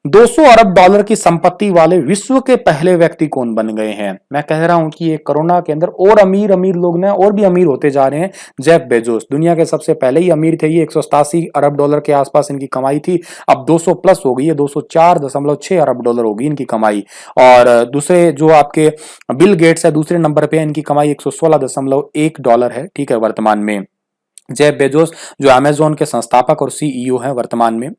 200 अरब डॉलर की संपत्ति वाले विश्व के पहले व्यक्ति कौन बन गए हैं? मैं कह रहा हूं कि ये कोरोना के अंदर और अमीर अमीर लोग ने और भी अमीर होते जा रहे हैं। जेफ बेजोस दुनिया के सबसे पहले ही अमीर थे। ये 187 अरब डॉलर के आसपास इनकी कमाई थी, अब 200 प्लस हो गई है, 204.6 अरब डॉलर होगी इनकी कमाई। और दूसरे जो आपके बिल गेट्स है दूसरे नंबर पे, इनकी कमाई 116.1 डॉलर है। ठीक है, वर्तमान में जेफ बेजोस जो अमेजोन के संस्थापक और सीईओ हैं वर्तमान में।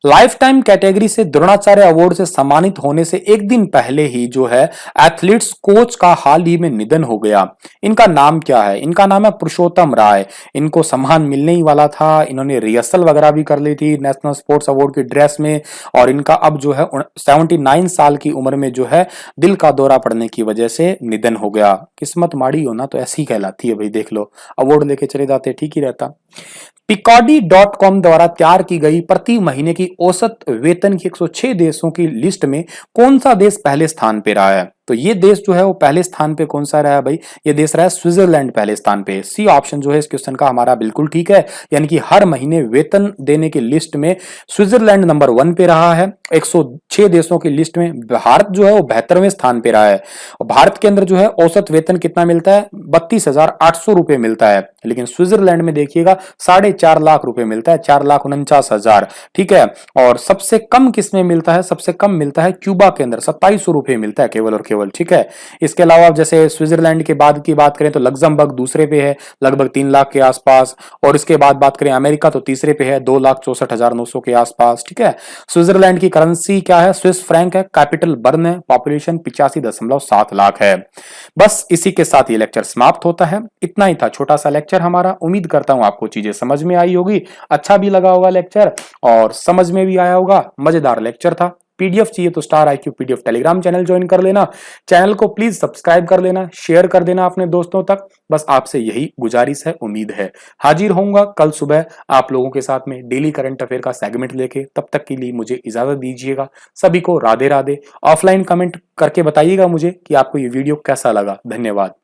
लाइफ टाइम कैटेगरी से द्रोणाचार्य अवार्ड से सम्मानित होने से एक दिन पहले ही जो है एथलीट्स कोच का हाल ही में निधन हो गया। इनका नाम क्या है? इनका नाम है पुरुषोत्तम राय। इनको सम्मान मिलने ही वाला था, इन्होंने रिहर्सल वगैरह भी कर ली थी नेशनल स्पोर्ट्स अवार्ड की ड्रेस में। और इनका अब जो है 79 साल की उम्र में जो है दिल का दौरा पड़ने की वजह से निधन हो गया। किस्मत माड़ी हो ना तो ऐसी कहलाती है भाई, देख लो, अवार्ड लेके चले जाते ठीक ही रहता। Peabody.com द्वारा तैयार की गई प्रति महीने की औसत वेतन की 106 देशों की लिस्ट में कौन सा देश पहले स्थान पे रहा है? तो ये देश जो है वो पहले स्थान पे कौन सा रहा है भाई? ये देश रहा है स्विट्जरलैंड पहले स्थान पे। सी ऑप्शन जो है इस क्वेश्चन का हमारा बिल्कुल ठीक है, यानी कि हर महीने वेतन देने की लिस्ट में स्विट्जरलैंड नंबर 1 पे रहा है। 106 देशों की लिस्ट में भारत जो है वो 72वें स्थान पे रहा है। और भारत के अंदर जो है औसत वेतन कितना मिलता है? 32,800 रुपए मिलता है, लेकिन स्विट्जरलैंड में देखिएगा 4.5 लाख रुपए मिलता है, 4,49,000। ठीक है, और सबसे कम किसमें मिलता है? सबसे कम मिलता है क्यूबा के अंदर, 2700 रुपए मिलता है केवल और केवल। ठीक है, इसके अलावा जैसे स्विट्जरलैंड के बाद की बात करें तो लग्जमबर्ग दूसरे पे है, लगभग 3 लाख के आसपास। और इसके बाद बात करें अमेरिका तो तीसरे पे है, 2,64,900 के आसपास। ठीक है, स्विट्जरलैंड की करेंसी क्या है? स्विस फ्रैंक है। कैपिटल बर्न है। पॉपुलेशन 85.7 लाख है। बस इसी के साथ ये लेक्चर समाप्त होता है। इतना ही था छोटा सा लेक्चर हमारा। उम्मीद करता हूं आपको चीजें समझ में आई होगी, अच्छा भी लगा होगा लेक्चर और समझ में भी आया होगा। मजेदार लेक्चर था। पीडीएफ चाहिए तो star IQ PDF Telegram channel join कर लेना। चैनल को प्लीज सब्सक्राइब कर लेना, शेयर कर देना अपने दोस्तों तक। बस आपसे यही गुजारिश है, उम्मीद है। हाजिर होऊंगा कल सुबह आप लोगों के साथ में डेली करंट अफेयर का सेगमेंट लेके। तब तक के लिए मुझे इजाजत दीजिएगा। सभी को राधे राधे। ऑफलाइन कमेंट करके बताइएगा मुझे कि आपको ये वीडियो कैसा लगा। धन्यवाद।